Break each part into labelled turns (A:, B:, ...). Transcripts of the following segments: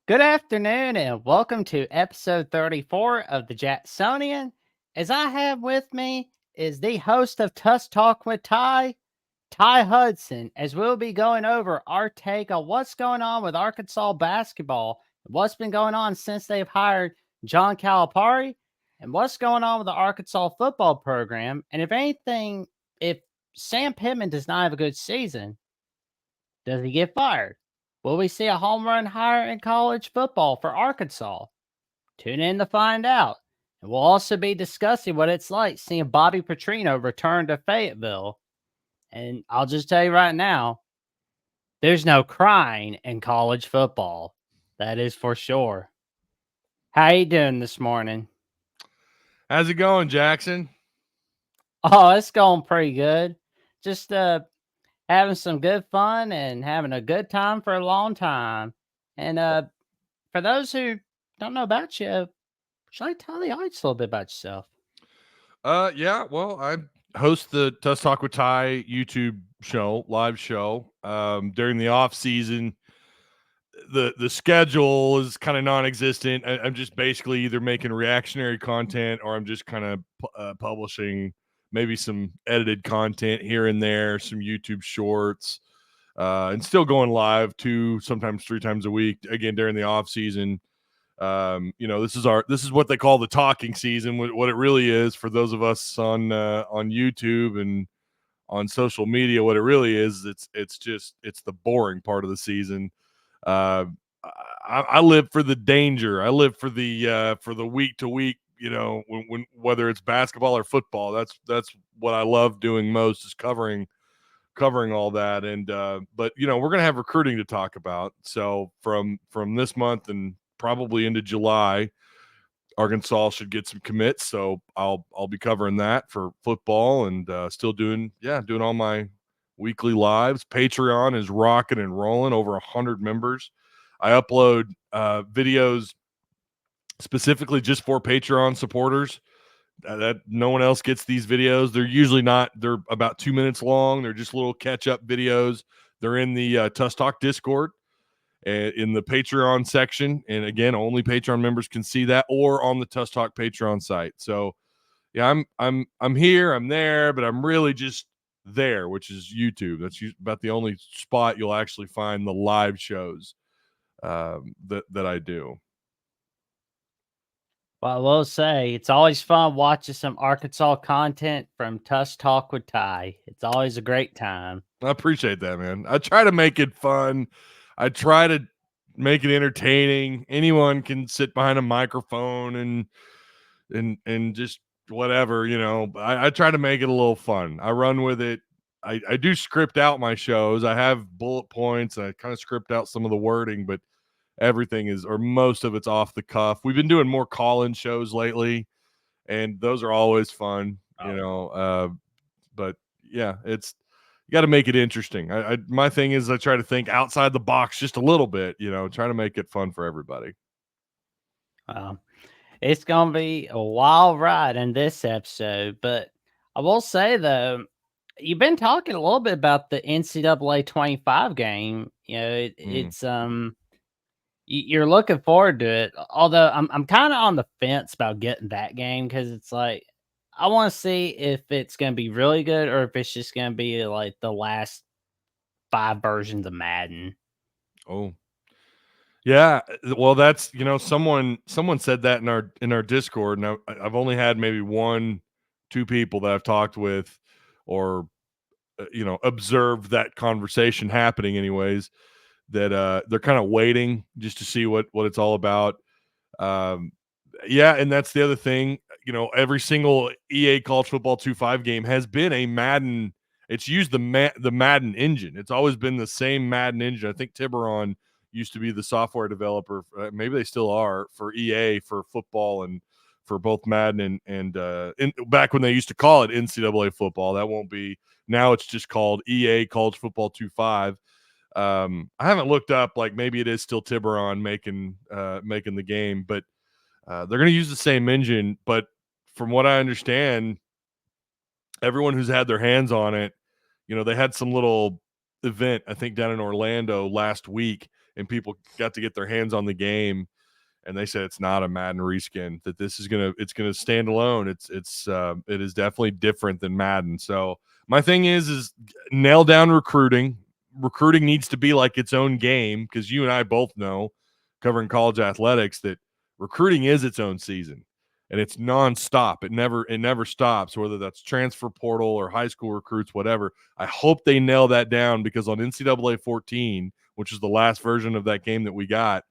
A: Good afternoon and welcome to episode 34 of the Jacksonian. As I have with me is the host of Tusk Talk with Ty Hudson, as we'll be going over our take on what's going on with Arkansas basketball, what's been going on since they've hired John Calipari, and what's going on with the Arkansas football program. And if Sam Pittman does not have a good season, does he get fired? Will we see a home run hire in college football for Arkansas? Tune in to find out. And we'll also be discussing what it's like seeing Bobby Petrino return to Fayetteville. And I'll just tell you right now, there's no crying in college football. That is for sure. How you doing this morning?
B: How's it going, Jackson?
A: Oh, it's going pretty good. Just having some good fun and having a good time for a long time. And for those who don't know about you, should I tell the audience a little bit about yourself?
B: Yeah, well, I host the Tusk Talk with Ty YouTube show, live show. During the off season, the schedule is kind of non-existent. I'm just basically either making reactionary content or I'm just kind of publishing maybe some edited content here and there, some YouTube shorts, and still going live 2, sometimes 3 times a week. Again, during the off season. This is what they call the talking season. What it really is for those of us on YouTube and on social media, what it really is, it's the boring part of the season. uh I live for the danger. I live for the week to week, when whether it's basketball or football. That's what I love doing most, is covering all that. And but we're gonna have recruiting to talk about. So from this month and probably into July, Arkansas should get some commits. So I'll be covering that for football, and still doing all my weekly lives. Patreon is rocking and rolling, over 100 members. I upload videos specifically just for Patreon supporters. That no one else gets these videos. They're about 2 minutes long. They're just little catch up videos. They're in the Tusk Talk Discord, in the Patreon section. And again, only Patreon members can see that, or on the Tusk Talk Patreon site. So yeah, I'm here, I'm there, but I'm really just there, which is YouTube. That's about the only spot you'll actually find the live shows that I do.
A: Well, I will say it's always fun watching some Arkansas content from Tusk Talk with Ty. It's always a great time.
B: I appreciate that, man. I try to make it fun. I try to make it entertaining. Anyone can sit behind a microphone and just whatever, I try to make it a little fun. I run with it. I do script out my shows. I have bullet points. I kind of script out some of the wording, but everything is, or most of it's, off the cuff. We've been doing more call-in shows lately, and those are always fun, but yeah, you got to make it interesting. My thing is, I try to think outside the box just a little bit, try to make it fun for everybody.
A: It's going to be a wild ride in this episode, but I will say, though, you've been talking a little bit about the NCAA 25 game. It's you're looking forward to it. Although I'm kind of on the fence about getting that game, because it's like I want to see if it's going to be really good or if it's just going to be like the last 5 versions of Madden.
B: Oh, yeah. Well, that's, someone said that in our Discord, and I've only had maybe 1-2 people that I've talked with, or observed that conversation happening anyways, that they're kind of waiting just to see what it's all about. Yeah, and that's the other thing. Every single EA College Football 2.5 game has been a Madden. It's used the Madden engine. It's always been the same Madden engine. I think Tiburon used to be the software developer. Maybe they still are, for EA, for football, and for both Madden and back when they used to call it NCAA football. That won't be now. It's just called EA College Football 2.5. I haven't looked up, like, maybe it is still Tiburon making the game, but they're going to use the same engine. But from what I understand, everyone who's had their hands on it, they had some little event, I think, down in Orlando last week, and people got to get their hands on the game, and they said it's not a Madden reskin, that this is it's gonna stand alone. It is definitely different than Madden. So my thing is nail down recruiting. Recruiting needs to be like its own game, because you and I both know, covering college athletics, that recruiting is its own season, and it's nonstop. It never stops, whether that's transfer portal or high school recruits, whatever. I hope they nail that down, because on NCAA 14, which is the last version of that game that we got,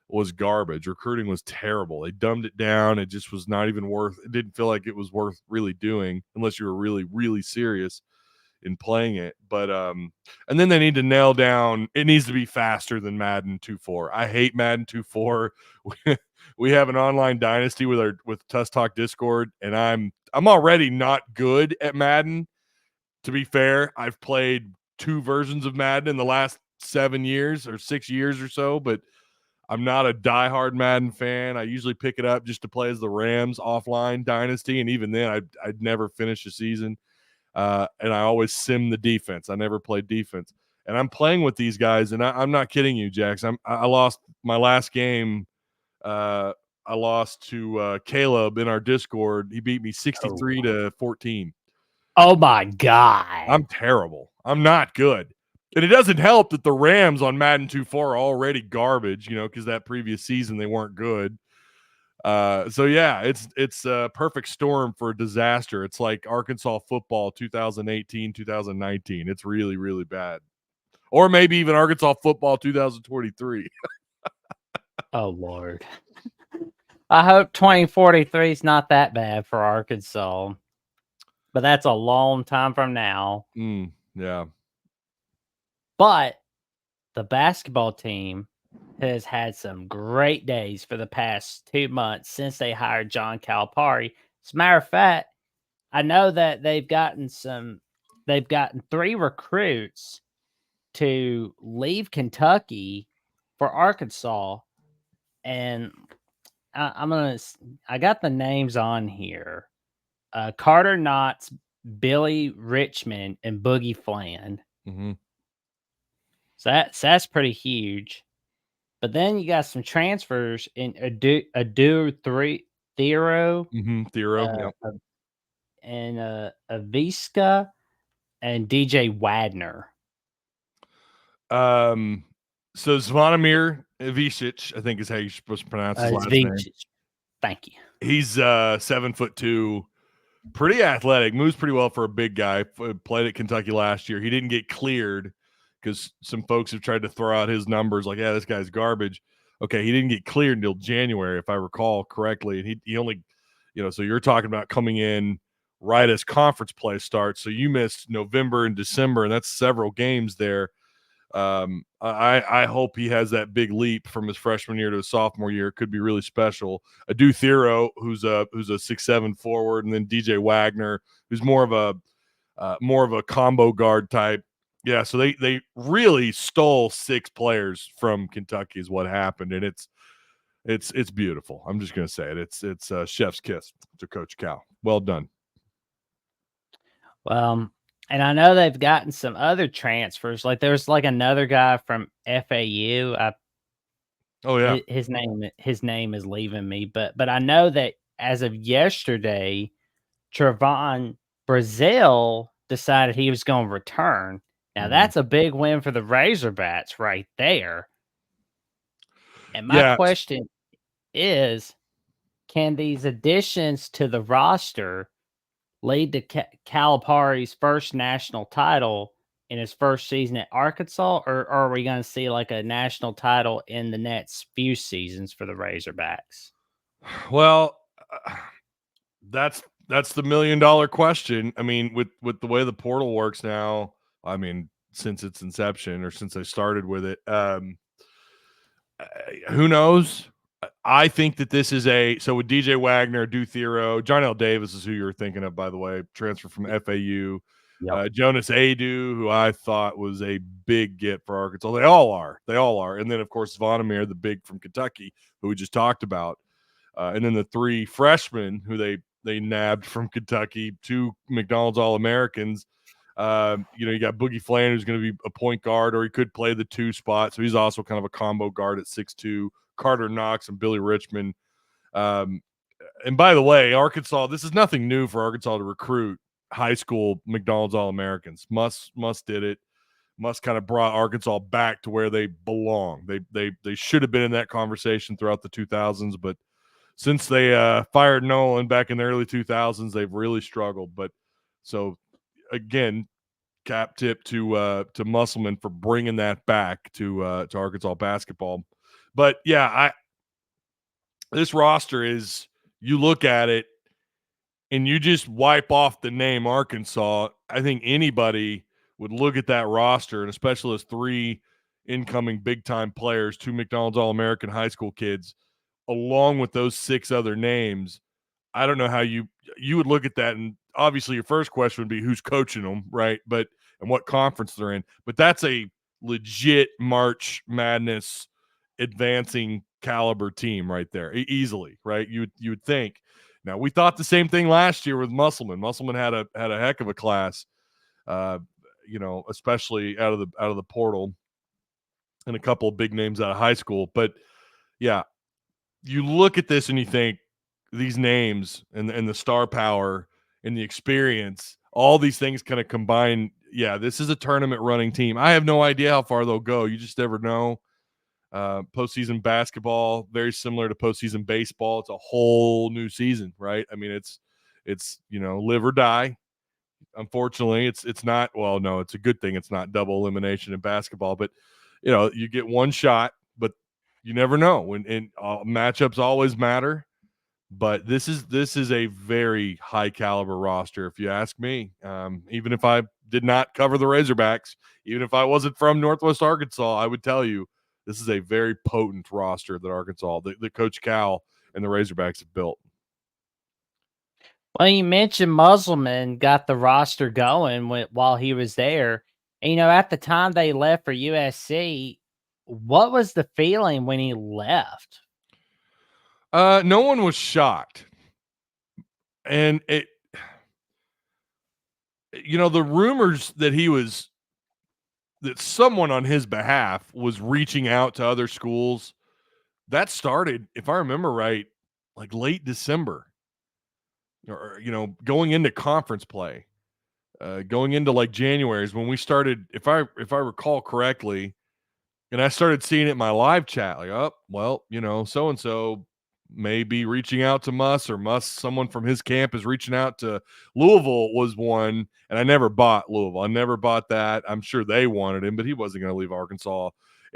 B: was garbage. Recruiting was terrible. They dumbed it down. It just was not even worth. It didn't feel like it was worth really doing, unless you were really, really serious in playing it. But and then they need to nail down, it needs to be faster than Madden 2.4. I hate Madden 2.4. We have an online dynasty with Tusk Talk Discord, and I'm already not good at Madden. To be fair, I've played 2 versions of Madden in the last 7 years or 6 years or so, but I'm not a diehard Madden fan. I usually pick it up just to play as the Rams offline dynasty, and even then, I'd never finish a season. And I always sim the defense. I never played defense. And I'm playing with these guys, and I'm not kidding you, Jax. I lost my last game. I lost to Caleb in our Discord. He beat me 63-14.
A: Oh my God.
B: I'm terrible. I'm not good. And it doesn't help that the Rams on Madden 2.4 are already garbage, because that previous season they weren't good. So yeah, it's a perfect storm for disaster. It's like Arkansas football 2018, 2019. It's really, really bad. Or maybe even Arkansas football 2023.
A: Oh Lord. I hope 2043 is not that bad for Arkansas. But that's a long time from now.
B: Yeah.
A: But the basketball team has had some great days for the past 2 months since they hired John Calipari. As a matter of fact, I know that they've gotten 3 recruits to leave Kentucky for Arkansas. And I got the names on here. Carter Knotts, Billy Richmond, and Boogie Fland.
B: Mm-hmm.
A: So that's pretty huge. But then you got some transfers in Thero,
B: Mm-hmm. Thero, yep.
A: and Aviska and DJ Wagner.
B: So Zvonimir Ivicic, I think is how you're supposed to pronounce his last name.
A: Thank you.
B: He's 7'2", pretty athletic, moves pretty well for a big guy. Played at Kentucky last year. He didn't get cleared because some folks have tried to throw out his numbers like, yeah, this guy's garbage. Okay, he didn't get cleared until January, if I recall correctly. And he only, so you're talking about coming in right as conference play starts. So you missed November and December, and that's several games there. I hope he has that big leap from his freshman year to his sophomore year. It could be really special. Adu Thero, who's a 6'7" forward, and then DJ Wagner, who's more of a combo guard type. Yeah, so they really stole 6 players from Kentucky is what happened, and it's beautiful. I'm just gonna say it. It's chef's kiss to Coach Cal. Well done.
A: Well, and I know they've gotten some other transfers. Like there's like another guy from FAU.
B: Oh yeah,
A: his name is leaving me, but I know that as of yesterday, Trevon Brazil decided he was going to return. Now that's a big win for the Razorbacks right there. And my question is, can these additions to the roster lead to Calipari's first national title in his first season at Arkansas, or are we going to see like a national title in the next few seasons for the Razorbacks?
B: Well, that's the $1 million question. I mean, with the way the portal works now, I mean, since its inception or since I started with it, who knows? I think that this is so with DJ Wagner, Thero, John L. Davis is who you were thinking of, by the way, transfer from FAU. Yep. Jonas Adu, who I thought was a big get for Arkansas. They all are. And then, of course, Zvonimir, the big from Kentucky, who we just talked about. And then the 3 freshmen who they nabbed from Kentucky, 2 McDonald's All-Americans. You got Boogie Flan, who's going to be a point guard, or he could play the 2 spot. So he's also kind of a combo guard at 6'2". Carter Knox and Billy Richmond. And by the way, Arkansas, this is nothing new for Arkansas to recruit high school McDonald's All-Americans. Muss did it. Muss kind of brought Arkansas back to where they belong. They should have been in that conversation throughout the 2000s, but since they fired Nolan back in the early 2000s, they've really struggled. But so again, cap tip to Musselman for bringing that back to Arkansas basketball. But yeah, this roster is, you look at it and you just wipe off the name Arkansas. I think anybody would look at that roster, and especially as 3 incoming big-time players, 2 McDonald's All-American high school kids, along with those 6 other names. I don't know how you would look at that, and obviously your first question would be who's coaching them, right? But and what conference they're in. But that's a legit March Madness advancing caliber team right there, easily, right? You would think. Now, we thought the same thing last year with Musselman. Musselman had a heck of a class, especially out of the portal, and a couple of big names out of high school. But yeah, you look at this and you think these names and the star power and the experience, all these things kind of combine. Yeah, this is a tournament running team. I have no idea how far they'll go. You just never know. Postseason basketball, very similar to postseason baseball. It's a whole new season, right? I mean, it's live or die. Unfortunately, it's not. Well, no, it's a good thing it's not double elimination in basketball, but you get one shot, but you never know. And matchups always matter. But this is a very high caliber roster, if you ask me. Even if I did not cover the Razorbacks, even if I wasn't from Northwest Arkansas, I would tell you this is a very potent roster that Arkansas, that Coach Cal and the Razorbacks have built.
A: Well, you mentioned Musselman got the roster going while he was there. And, at the time they left for USC, what was the feeling when he left?
B: No one was shocked. And the rumors that someone on his behalf was reaching out to other schools, that started, if I remember right, like late December, or going into conference play, going into like January is when we started, if I recall correctly. And I started seeing it in my live chat, like, oh, well, so and so may be reaching out to Muss, or someone from his camp is reaching out to Louisville was one. And I never bought Louisville. I never bought that. I'm sure they wanted him, but he wasn't going to leave Arkansas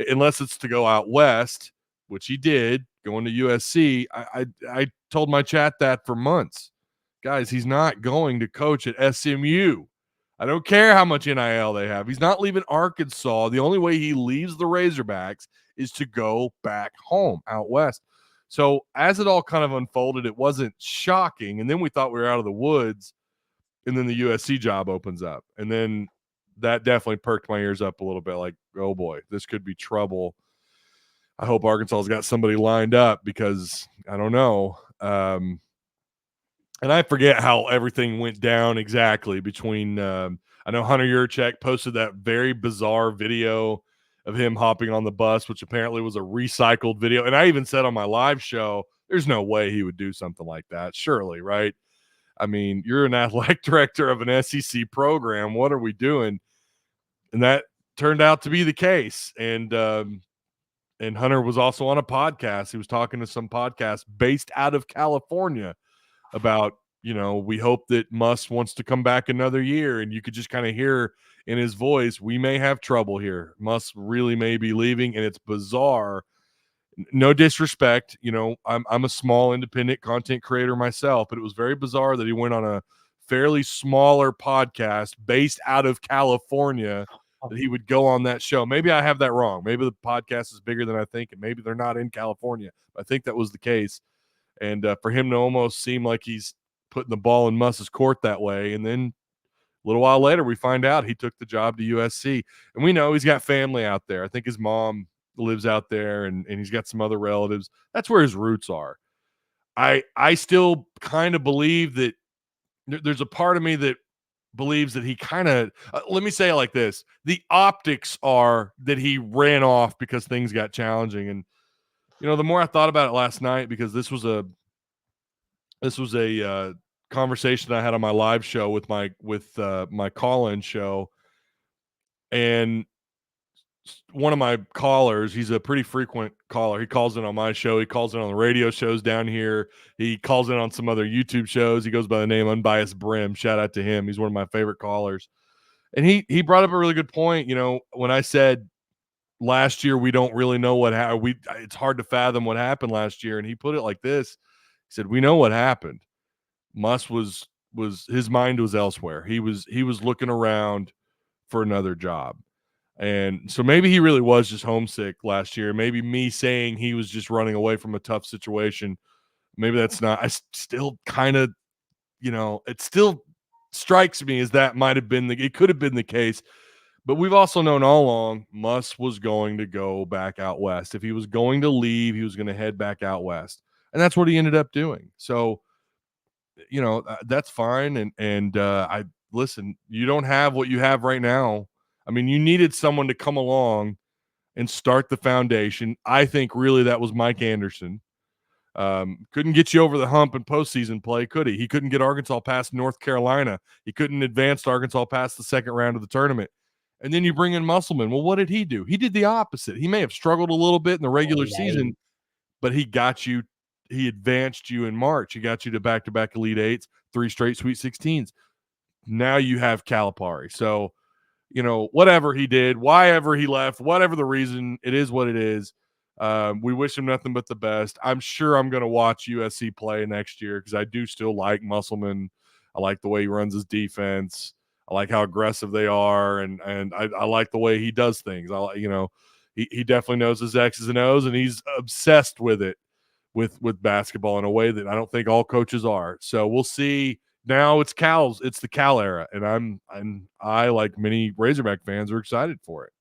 B: unless it's to go out west, which he did, going to USC. I told my chat that for months. Guys, he's not going to coach at SMU. I don't care how much NIL they have. He's not leaving Arkansas. The only way he leaves the Razorbacks is to go back home out west. So as it all kind of unfolded, it wasn't shocking. And then we thought we were out of the woods. And then the USC job opens up. And then that definitely perked my ears up a little bit, like, oh boy, this could be trouble. I hope Arkansas's got somebody lined up, because I don't know. And I forget how everything went down exactly between I know Hunter Yurchek posted that very bizarre video of him hopping on the bus, which apparently was a recycled video. And I even said on my live show, there's no way he would do something like that. Surely, right? I mean, you're an athletic director of an SEC program. What are we doing? And that turned out to be the case. And Hunter was also on a podcast. He was talking to some podcast based out of California about, we hope that Muss wants to come back another year. And you could just kind of hear in his voice, we may have trouble here. Muss really may be leaving. And it's bizarre. No disrespect. I'm a small independent content creator myself, but it was very bizarre that he went on a fairly smaller podcast based out of California, that he would go on that show. Maybe I have that wrong. Maybe the podcast is bigger than I think, and maybe they're not in California. I think that was the case. And for him to almost seem like he's putting the ball in Muss's court that way. And then a little while later, we find out he took the job to USC. And we know he's got family out there. I think his mom lives out there, and he's got some other relatives. That's where his roots are. I still kind of believe that there's a part of me that believes that he kind of let me say it like this: the optics are that he ran off because things got challenging. And the more I thought about it last night, because this was a conversation I had on my live show with my call-in show, and one of my callers, he's a pretty frequent caller. He calls in on my show. He calls in on the radio shows down here. He calls in on some other YouTube shows. He goes by the name Unbiased Brim. Shout out to him. He's one of my favorite callers. And he brought up a really good point. When I said last year we don't really know what happened, it's hard to fathom what happened last year. And he put it like this: he said, "We know what happened. Muss was his mind was elsewhere. He was looking around for another job." And so maybe he really was just homesick last year. Maybe me saying he was just running away from a tough situation, maybe that's not. I still kind of, it still strikes me as that might have been it could have been the case. But we've also known all along Muss was going to go back out west. If he was going to leave, he was going to head back out west. And that's what he ended up doing. So, that's fine. And I listen, you don't have what you have right now. I mean, you needed someone to come along and start the foundation. I think really that was Mike Anderson. Couldn't get you over the hump in postseason play, could he? He couldn't get Arkansas past North Carolina. He couldn't advance Arkansas past the second round of the tournament. And then you bring in Musselman. Well, what did he do? He did the opposite. He may have struggled a little bit in the regular season, but he got you. He advanced you in March. He got you to back-to-back Elite Eights, 3 straight Sweet 16s. Now you have Calipari. So, whatever he did, why ever he left, whatever the reason, it is what it is. We wish him nothing but the best. I'm sure I'm going to watch USC play next year because I do still like Musselman. I like the way he runs his defense. I like how aggressive they are, and I like the way he does things. He definitely knows his X's and O's, and he's obsessed with it, with basketball in a way that I don't think all coaches are. So we'll see. Now it's the Cal era, and I like many Razorback fans are excited for it.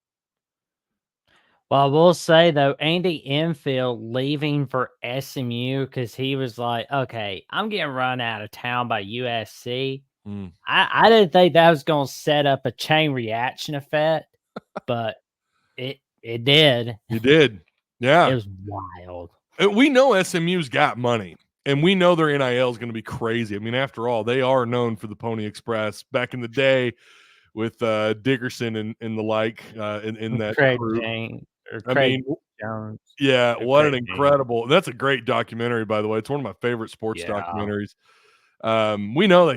A: Well, I will say though, Andy Enfield leaving for SMU because he was like, "Okay, I'm getting run out of town by USC." I didn't think that was going to set up a chain reaction effect, but it did.
B: It did, yeah.
A: It was wild.
B: We know SMU's got money, and we know their NIL is going to be crazy. I mean, after all, they are known for the Pony Express back in the day with Dickerson and the like in that
A: Craig
B: group.
A: James,
B: I mean,
A: Jones.
B: yeah, what an incredible. That's a great documentary, by the way. It's one of my favorite sports documentaries. We know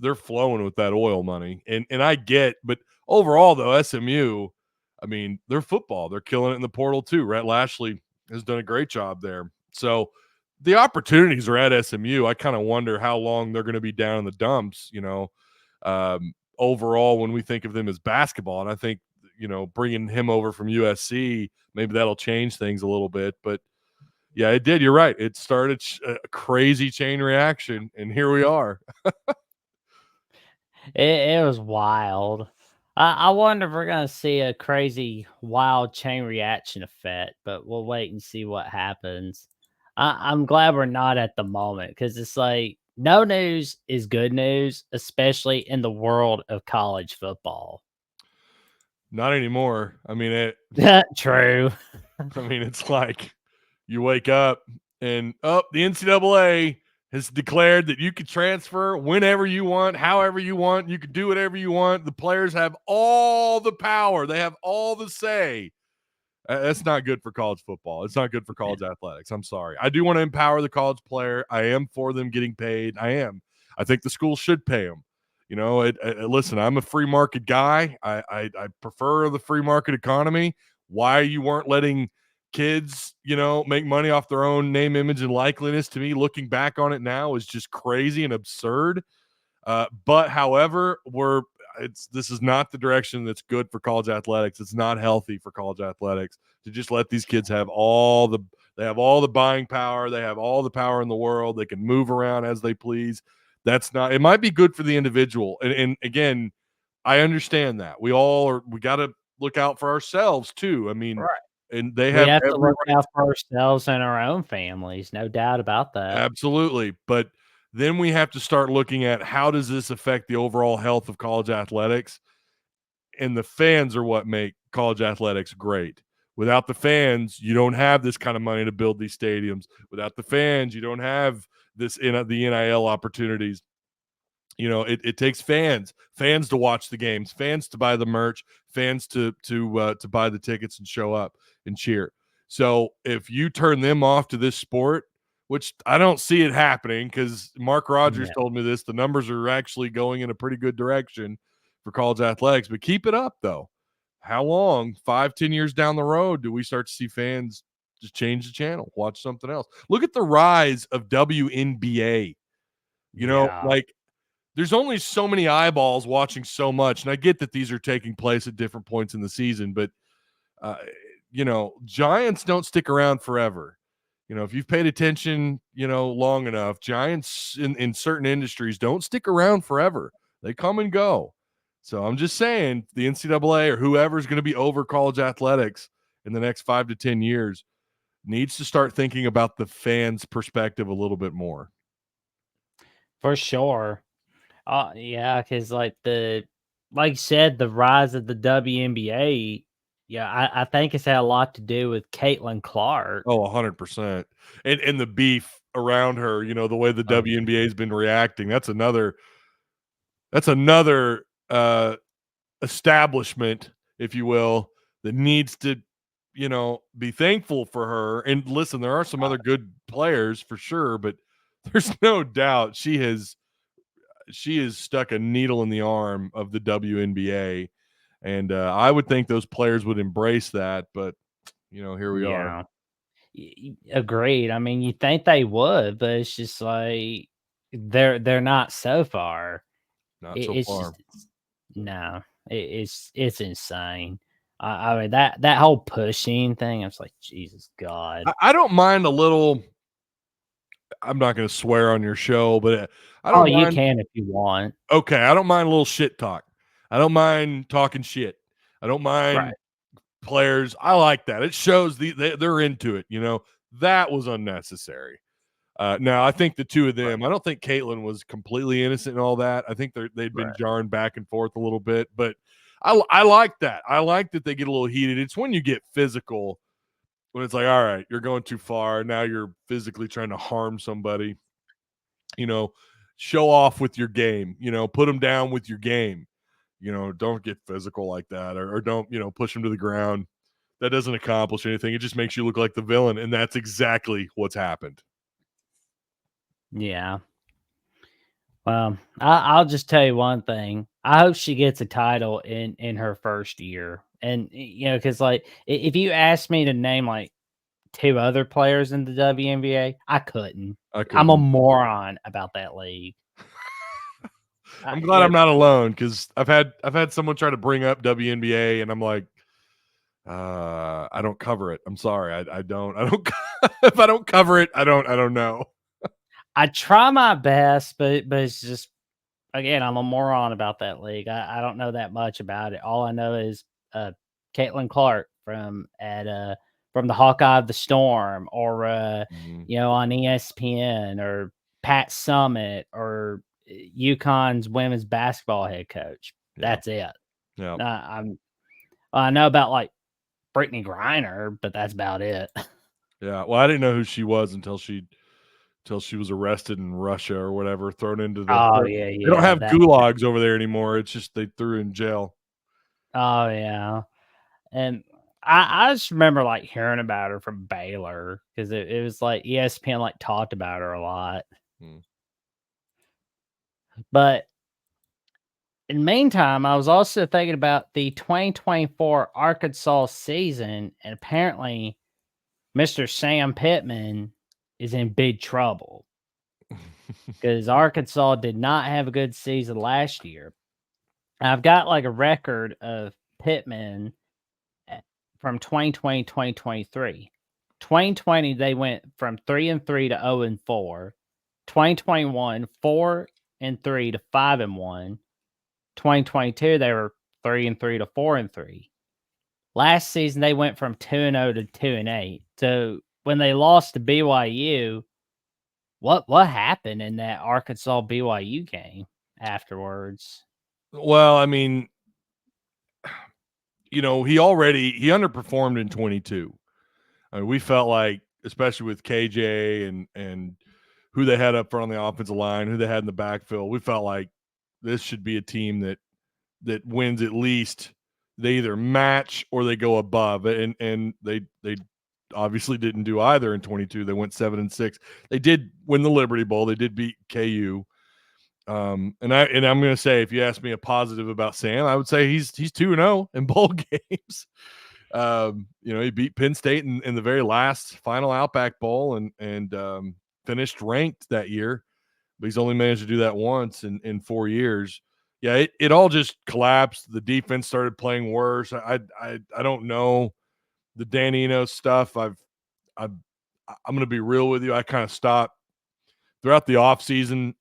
B: they're flowing with that oil money, and I get, but overall though, SMU, I mean, their football, they're killing it in the portal too. Rhett Lashlee has done a great job there. So the opportunities are at SMU. I kind of wonder how long they're going to be down in the dumps, overall when we think of them as basketball. And I think, bringing him over from USC, maybe that'll change things a little bit. But yeah, it did. You're right. It started a crazy chain reaction, and here we are.
A: It was wild. I wonder if we're going to see a crazy, wild chain reaction effect, but we'll wait and see what happens. I'm glad we're not at the moment because it's like no news is good news, especially in the world of college football.
B: Not anymore. I mean,
A: True.
B: I mean, it's like you wake up and the NCAA has declared that you can transfer whenever you want, however you want. You can do whatever you want. The players have all the power. They have all the say. That's not good for college football. It's not good for college athletics. I'm sorry. I do want to empower the college player. I am for them getting paid. I am. I think the school should pay them. Listen, I'm a free market guy. I prefer the free market economy. Why you weren't letting kids, make money off their own name, image, and likeliness, to me, looking back on it now, is just crazy and absurd. But however, this is not the direction that's good for college athletics. It's not healthy for college athletics to just let these kids have all the buying power. They have all the power in the world. They can move around as they please. It might be good for the individual. And again, I understand that we got to look out for ourselves too. I mean,
A: right.
B: And we
A: have to look out for ourselves and our own families, no doubt about that.
B: Absolutely. But then we have to start looking at how does this affect the overall health of college athletics? And the fans are what make college athletics great. Without the fans, you don't have this kind of money to build these stadiums. Without the fans, you don't have this in the NIL opportunities. It takes fans to watch the games, fans to buy the merch, fans to buy the tickets and show up and cheer. So if you turn them off to this sport, which I don't see it happening, because Mark Rogers told me this, the numbers are actually going in a pretty good direction for college athletics, but keep it up though. How long, 5-10 years down the road, do we start to see fans just change the channel, watch something else? Look at the rise of WNBA. Like, there's only so many eyeballs watching so much. And I get that these are taking place at different points in the season, but giants don't stick around forever. If you've paid attention, long enough, giants in certain industries don't stick around forever. They come and go. So I'm just saying the NCAA or whoever's going to be over college athletics in the next 5 to 10 years needs to start thinking about the fans' perspective a little bit more.
A: For sure. Yeah, because like you said, the rise of the WNBA, yeah, I think it's had a lot to do with Caitlyn Clark.
B: Oh, 100%. And the beef around her, the way the WNBA has been reacting. That's another establishment, if you will, that needs to, be thankful for her. And listen, there are some other good players for sure, but there's no doubt she has stuck a needle in the arm of the WNBA. And I would think those players would embrace that, but here we are.
A: Agreed. I mean, you think they would, but it's just like they're not so far.
B: Not so far.
A: No, it's insane. I mean that whole pushing thing. I was like, Jesus God.
B: I don't mind a little. I'm not going to swear on your show, but I don't
A: You
B: mind.
A: can if you want.
B: Okay, I don't mind a little shit talk. I don't mind talking shit. I don't mind players. I like that. It shows they're into it. That was unnecessary. Now, I think the two of them, I don't think Caitlyn was completely innocent in all that. I think they'd been jarring back and forth a little bit, but I like that. I like that they get a little heated. It's when you get physical, when it's like, all right, you're going too far. Now you're physically trying to harm somebody. Show off with your game. Put them down with your game. Don't get physical like that, or don't, push them to the ground. That doesn't accomplish anything. It just makes you look like the villain, and that's exactly what's happened.
A: Yeah. Well, I'll just tell you one thing. I hope she gets a title in her first year. And, because, like, if you asked me to name, like, 2 other players in the WNBA, I couldn't. I'm a moron about that league.
B: I'm glad I'm not alone, because I've had someone try to bring up WNBA, and I'm like, I don't cover it. I'm sorry. I don't if I don't cover it, I don't know.
A: I try my best, but it's just, again, I'm a moron about that league. I don't know that much about it. All I know is Caitlyn Clark from the Hawkeye of the Storm, or on ESPN, or Pat Summitt, or UConn's women's basketball head coach.
B: Yeah.
A: That's it.
B: Yeah.
A: I know about, like, Brittany Griner, but that's about it.
B: Yeah. Well, I didn't know who she was until she was arrested in Russia or whatever, thrown into the.
A: Oh yeah,
B: They don't have gulags over there anymore. It's just they threw her in jail.
A: Oh yeah, and I just remember, like, hearing about her from Baylor, because it was like ESPN, like, talked about her a lot. But in the meantime, I was also thinking about the 2024 Arkansas season, and apparently Mr. Sam Pittman is in big trouble, because Arkansas did not have a good season last year. I've got, like, a record of Pittman from 2020, 2023. 2020, they went from 3-3 to 0-4. 2021, 4-3 to 5-1. 2022, they were 3-3 to 4-3. Last season, they went from 2-0 to 2-8. So when they lost to BYU, What happened in that Arkansas BYU game afterwards?
B: Well, I mean, he underperformed in 22. I mean, we felt like, especially with KJ and who they had up front on the offensive line, who they had in the backfield, we felt like this should be a team that wins at least. They either match or they go above, and they obviously didn't do either in 22. They went 7-6. They did win the Liberty Bowl. They did beat KU. And I'm going to say, if you ask me a positive about Sam, I would say he's 2-0 in bowl games. He beat Penn State in the very last final Outback Bowl and finished ranked that year, but he's only managed to do that once in 4 years. Yeah, it all just collapsed. The defense started playing worse. I don't know the Dan Enos stuff. I'm going to be real with you. I kind of stopped throughout the offseason.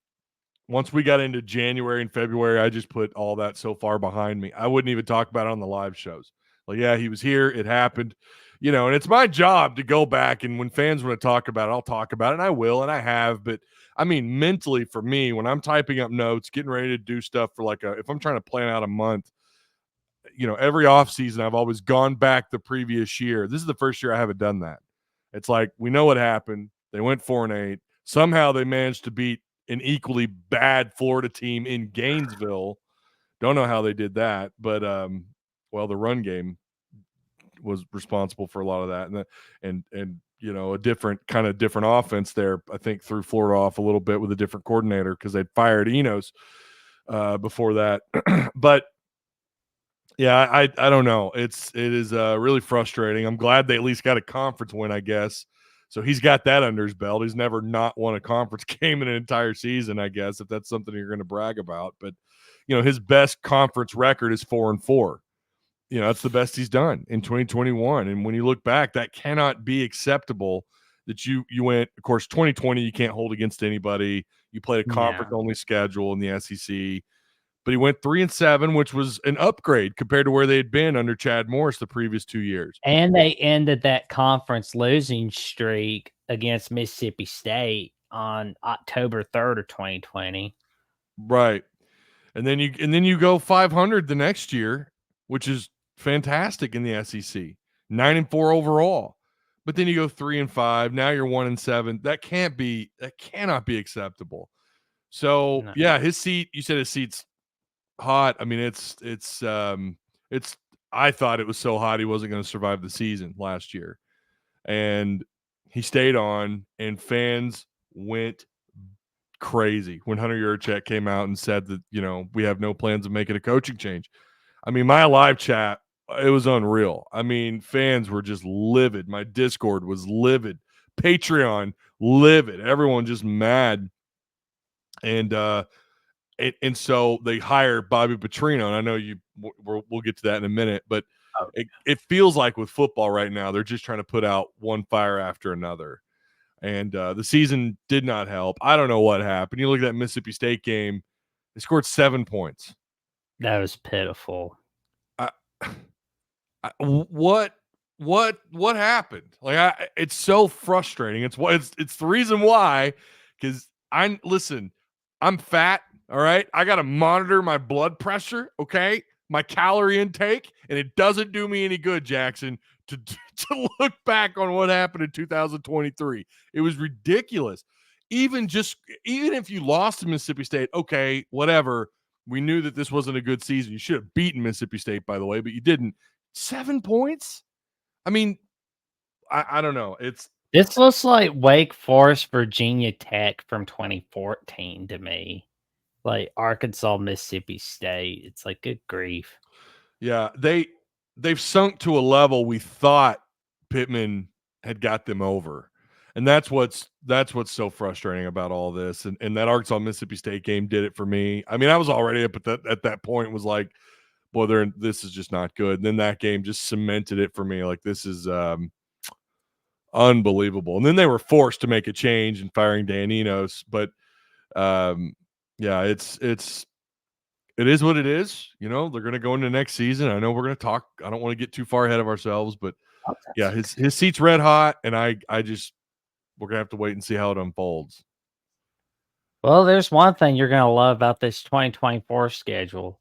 B: Once we got into January and February, I just put all that so far behind me. I wouldn't even talk about it on the live shows. Like, yeah, he was here. It happened. And it's my job to go back, and when fans want to talk about it, I'll talk about it, and I will, and I have. But, I mean, mentally for me, when I'm typing up notes, getting ready to do stuff for if I'm trying to plan out a month, every offseason I've always gone back the previous year. This is the first year I haven't done that. It's like, we know what happened. They went 4-8. Somehow they managed to beat an equally bad Florida team in Gainesville. Don't know how they did that, but the run game was responsible for a lot of that, and a different offense there. I think threw Florida off a little bit with a different coordinator because they'd fired Enos before that. But yeah, I don't know. It is really frustrating. I'm glad they at least got a conference win, I guess. So he's got that under his belt. He's never not won a conference game in an entire season, I guess, if that's something you're going to brag about. But, his best conference record is 4-4. That's the best he's done in 2021. And when you look back, that cannot be acceptable that you went, of course, 2020, you can't hold against anybody. You played a conference-only schedule in the SEC. But he went 3-7, which was an upgrade compared to where they had been under Chad Morris the previous 2 years.
A: And they ended that conference losing streak against Mississippi State on October 3rd of 2020.
B: Right. And then you go 500 the next year, which is fantastic in the SEC. 9-4 overall. But then you go 3-5. Now you're 1-7. That cannot be acceptable. So no. Yeah, you said his seat's hot. I mean, it's I thought it was so hot he wasn't going to survive the season last year. And he stayed on, and fans went crazy when Hunter Yurchek came out and said that, we have no plans of making a coaching change. I mean, my live chat, it was unreal. I mean, fans were just livid. My Discord was livid. Patreon, livid. Everyone just mad. And so they hire Bobby Petrino, and I know we'll get to that in a minute, but it feels like with football right now, they're just trying to put out one fire after another. And the season did not help. I don't know what happened. You look at that Mississippi State game, they scored 7 points.
A: That was pitiful.
B: What happened? Like, it's so frustrating. It's the reason why, because I'm fat. All right. I got to monitor my blood pressure. Okay. My calorie intake, and it doesn't do me any good, Jackson, to look back on what happened in 2023. It was ridiculous. Even if you lost to Mississippi State, okay, whatever. We knew that this wasn't a good season. You should have beaten Mississippi State, by the way, but you didn't. 7 points? I mean, I don't know.
A: This looks like Wake Forest, Virginia Tech from 2014 to me. Like Arkansas, Mississippi State. It's like, good grief.
B: Yeah, they've sunk to a level we thought Pittman had got them over. And that's what's so frustrating about all this. And that Arkansas Mississippi State game did it for me. I mean, I was already up at that point, was like, boy, this is just not good. And then that game just cemented it for me. Like, this is unbelievable. And then they were forced to make a change in firing Dan Enos. But yeah, it is what it is. They're going to go into next season. I know we're going to talk. I don't want to get too far ahead of ourselves, but yeah, his seat's red hot, and we're going to have to wait and see how it unfolds.
A: Well, there's one thing you're going to love about this 2024 schedule.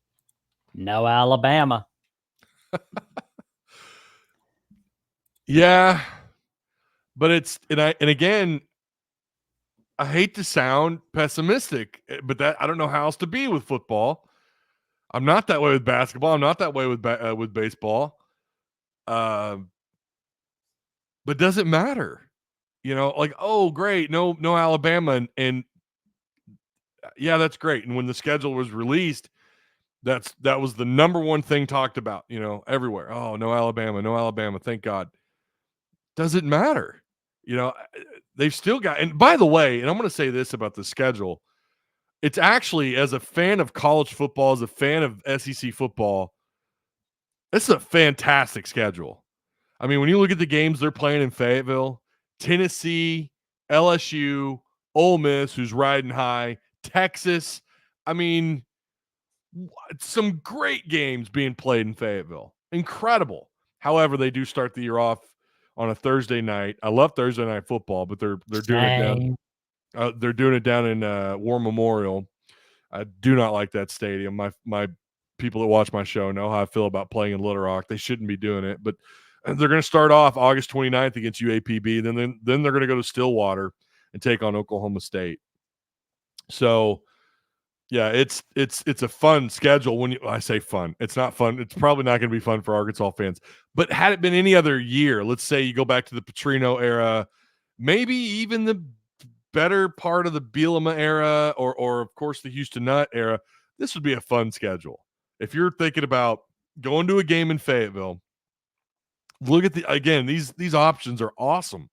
A: No Alabama.
B: Yeah, but and again, I hate to sound pessimistic, but that I don't know how else to be with football. I'm not that way with basketball. I'm not that way with baseball. But does it matter? Like, oh, great, no Alabama, and yeah, that's great. And when the schedule was released, that was the number one thing talked about, everywhere. Oh, no Alabama, thank God. Does it matter? They've still got. And by the way, and I'm going to say this about the schedule. It's actually, as a fan of college football, as a fan of SEC football, this is a fantastic schedule. I mean, when you look at the games they're playing in Fayetteville, Tennessee, LSU, Ole Miss, who's riding high, Texas. I mean, some great games being played in Fayetteville. Incredible. However, they do start the year off on a Thursday night. I love Thursday night football, but they're doing it down. They're doing it down in War Memorial. I do not like that stadium. My people that watch my show know how I feel about playing in Little Rock. They shouldn't be doing it, but they're going to start off August 29th against UAPB. Then they're going to go to Stillwater and take on Oklahoma State. So, yeah, it's a fun schedule. When I say fun, it's not fun. It's probably not going to be fun for Arkansas fans. But had it been any other year, let's say you go back to the Petrino era, maybe even the better part of the Bielema era, or of course the Houston Nutt era, this would be a fun schedule. If you're thinking about going to a game in Fayetteville, look at these options are awesome.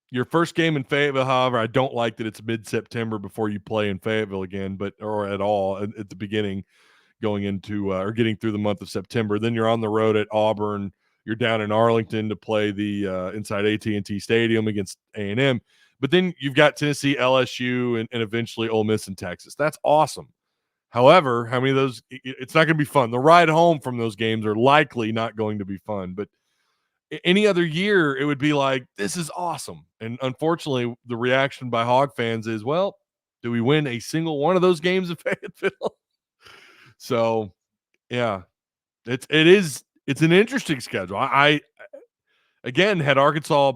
B: Your first game in Fayetteville, however, I don't like that it's mid-September before you play in Fayetteville again, or at all at the beginning, going into or getting through the month of September. Then you're on the road at Auburn. You're down in Arlington to play the inside AT&T Stadium against A&M. But then you've got Tennessee, LSU, and eventually Ole Miss and Texas. That's awesome. However, how many of those? It's not going to be fun. The ride home from those games are likely not going to be fun. But any other year, it would be like, this is awesome. And unfortunately, the reaction by Hog fans is, well, do we win a single one of those games in Fayetteville? So, yeah, it's an interesting schedule. I again had Arkansas.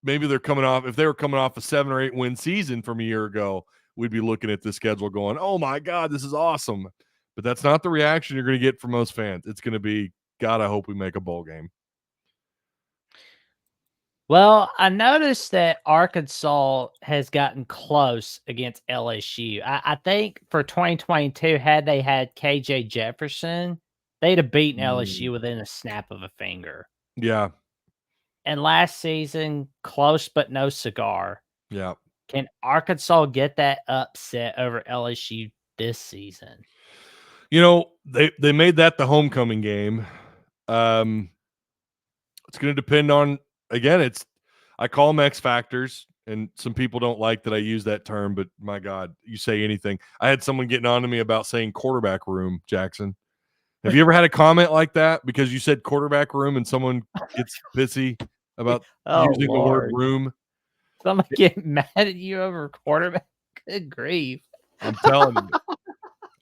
B: Maybe they're coming off. If they were coming off a 7 or 8 win season from a year ago, we'd be looking at this schedule going, "Oh my God, this is awesome." But that's not the reaction you're going to get from most fans. It's going to be, God, I hope we make a bowl game.
A: Well, I noticed that Arkansas has gotten close against LSU. I think for 2022, had they had KJ Jefferson, they'd have beaten LSU within a snap of a finger.
B: Yeah.
A: And last season, close but no cigar.
B: Yeah.
A: Can Arkansas get that upset over LSU this season?
B: They made that the homecoming game. It's going to depend on, again, I call them X factors, and some people don't like that I use that term, but my God, you say anything. I had someone getting on to me about saying quarterback room, Jackson. Have you ever had a comment like that because you said quarterback room and someone gets pissy about using the word room?
A: Somebody get mad at you over quarterback? Good grief.
B: I'm telling you.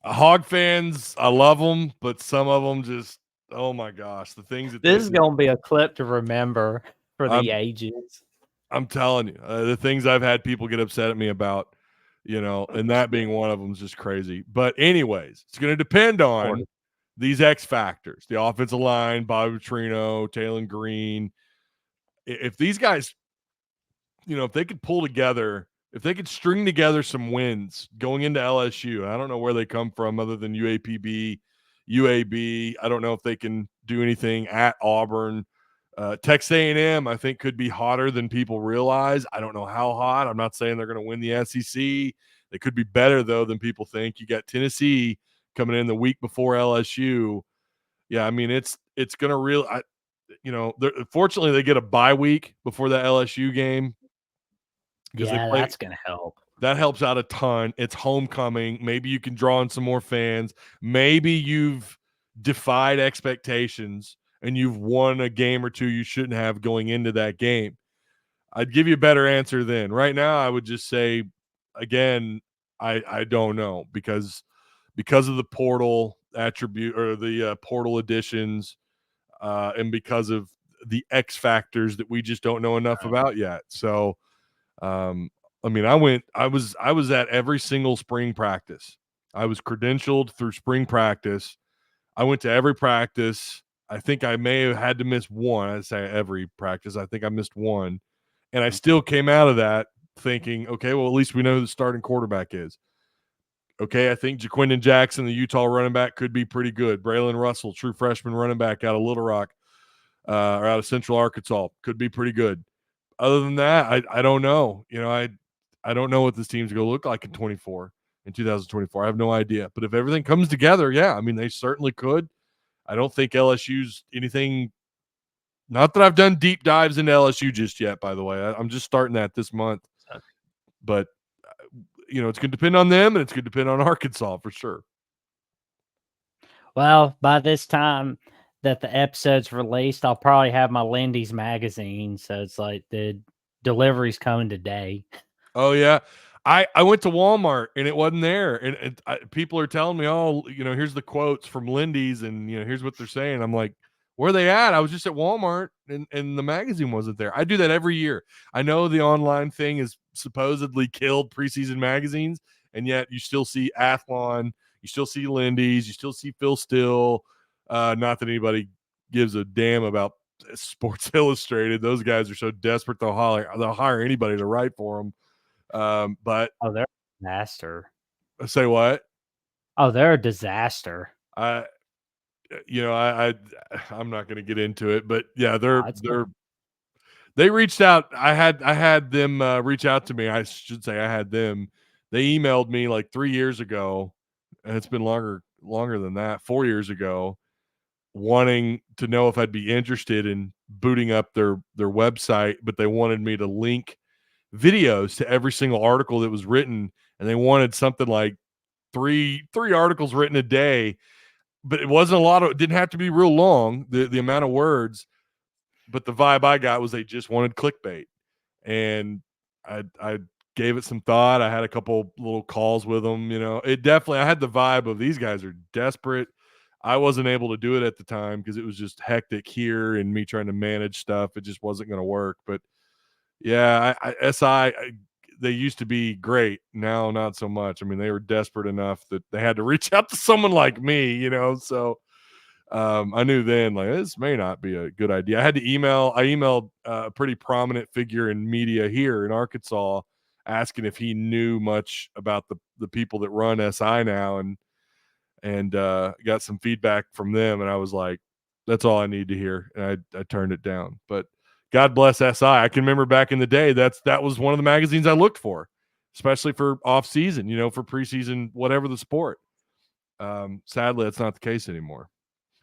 B: Hog fans, I love them, but some of them just, oh my gosh, the things that
A: this is going to be a clip to remember for the ages.
B: I'm telling you, the things I've had people get upset at me about, and that being one of them is just crazy. But anyways, it's going to depend on these X factors: the offensive line, Bobby Petrino, Taylor Green. If these guys, if they could pull together, if they could string together some wins going into LSU, I don't know where they come from other than UAPB, UAB. I don't know if they can do anything at Auburn. Texas A&M, I think, could be hotter than people realize. I don't know how hot. I'm not saying they're going to win the SEC. They could be better, though, than people think. You got Tennessee coming in the week before LSU. Yeah, I mean, it's going to fortunately, they get a bye week before that LSU game.
A: Yeah, that's going to help.
B: That helps out a ton. It's homecoming. Maybe you can draw in some more fans. Maybe you've defied expectations and you've won a game or two you shouldn't have going into that game. I'd give you a better answer then. Right now, I would just say again, I don't know because of the portal attribute or the portal additions, and because of the X factors that we just don't know enough about yet. So, I mean, I was at every single spring practice. I was credentialed through spring practice. I went to every practice. I think I may have had to miss one. I'd say every practice. I think I missed one. And I still came out of that thinking, okay, well, at least we know who the starting quarterback is. Okay, I think Jaquindon Jackson, the Utah running back, could be pretty good. Braylon Russell, true freshman running back out of Little Rock, or out of Central Arkansas, could be pretty good. Other than that, I don't know. You know, I don't know what this team's going to look like in 2024. I have no idea. But if everything comes together, yeah, I mean, they certainly could. I don't think LSU's anything. Not that I've done deep dives into LSU just yet, by the way. I'm just starting that this month. But, you know, it's going to depend on them, and it's going to depend on Arkansas for sure.
A: Well, by this time that the episode's released, I'll probably have my Lindy's magazine. So it's like the delivery's coming today.
B: Oh, yeah. I went to Walmart and it wasn't there. And people are telling me, oh, you know, here's the quotes from Lindy's and, you know, here's what they're saying. I'm like, where are they at? I was just at Walmart and the magazine wasn't there. I do that every year. I know the online thing is supposedly killed preseason magazines, and yet you still see Athlon, you still see Lindy's, you still see Phil Still. Not that anybody gives a damn about Sports Illustrated. Those guys are so desperate they'll hire anybody to write for them. But
A: they're a disaster.
B: Say what?
A: Oh, they're a disaster.
B: I'm not going to get into it, but yeah, they reached out. I had them reach out to me. I should say I had them. They emailed me like 3 years ago, and it's been longer than that, 4 years ago, wanting to know if I'd be interested in booting up their website, but they wanted me to link videos to every single article that was written, and they wanted something like three articles written a day, but it wasn't a lot of, it didn't have to be real long, the amount of words, but the vibe I got was they just wanted clickbait. And I gave it some thought. I had a couple little calls with them, you know. It definitely, I had the vibe of these guys are desperate. I wasn't able to do it at the time because it was just hectic here and me trying to manage stuff. It just wasn't going to work. But yeah, they used to be great. Now, not so much. I mean, they were desperate enough that they had to reach out to someone like me, you know. So I knew then, like, this may not be a good idea. I emailed a pretty prominent figure in media here in Arkansas, asking if he knew much about the people that run SI now, and got some feedback from them. And I was like, that's all I need to hear. And I turned it down. But God bless SI. I can remember back in the day, that was one of the magazines I looked for, especially for off season, you know, for preseason, whatever the sport. Sadly, that's not the case anymore.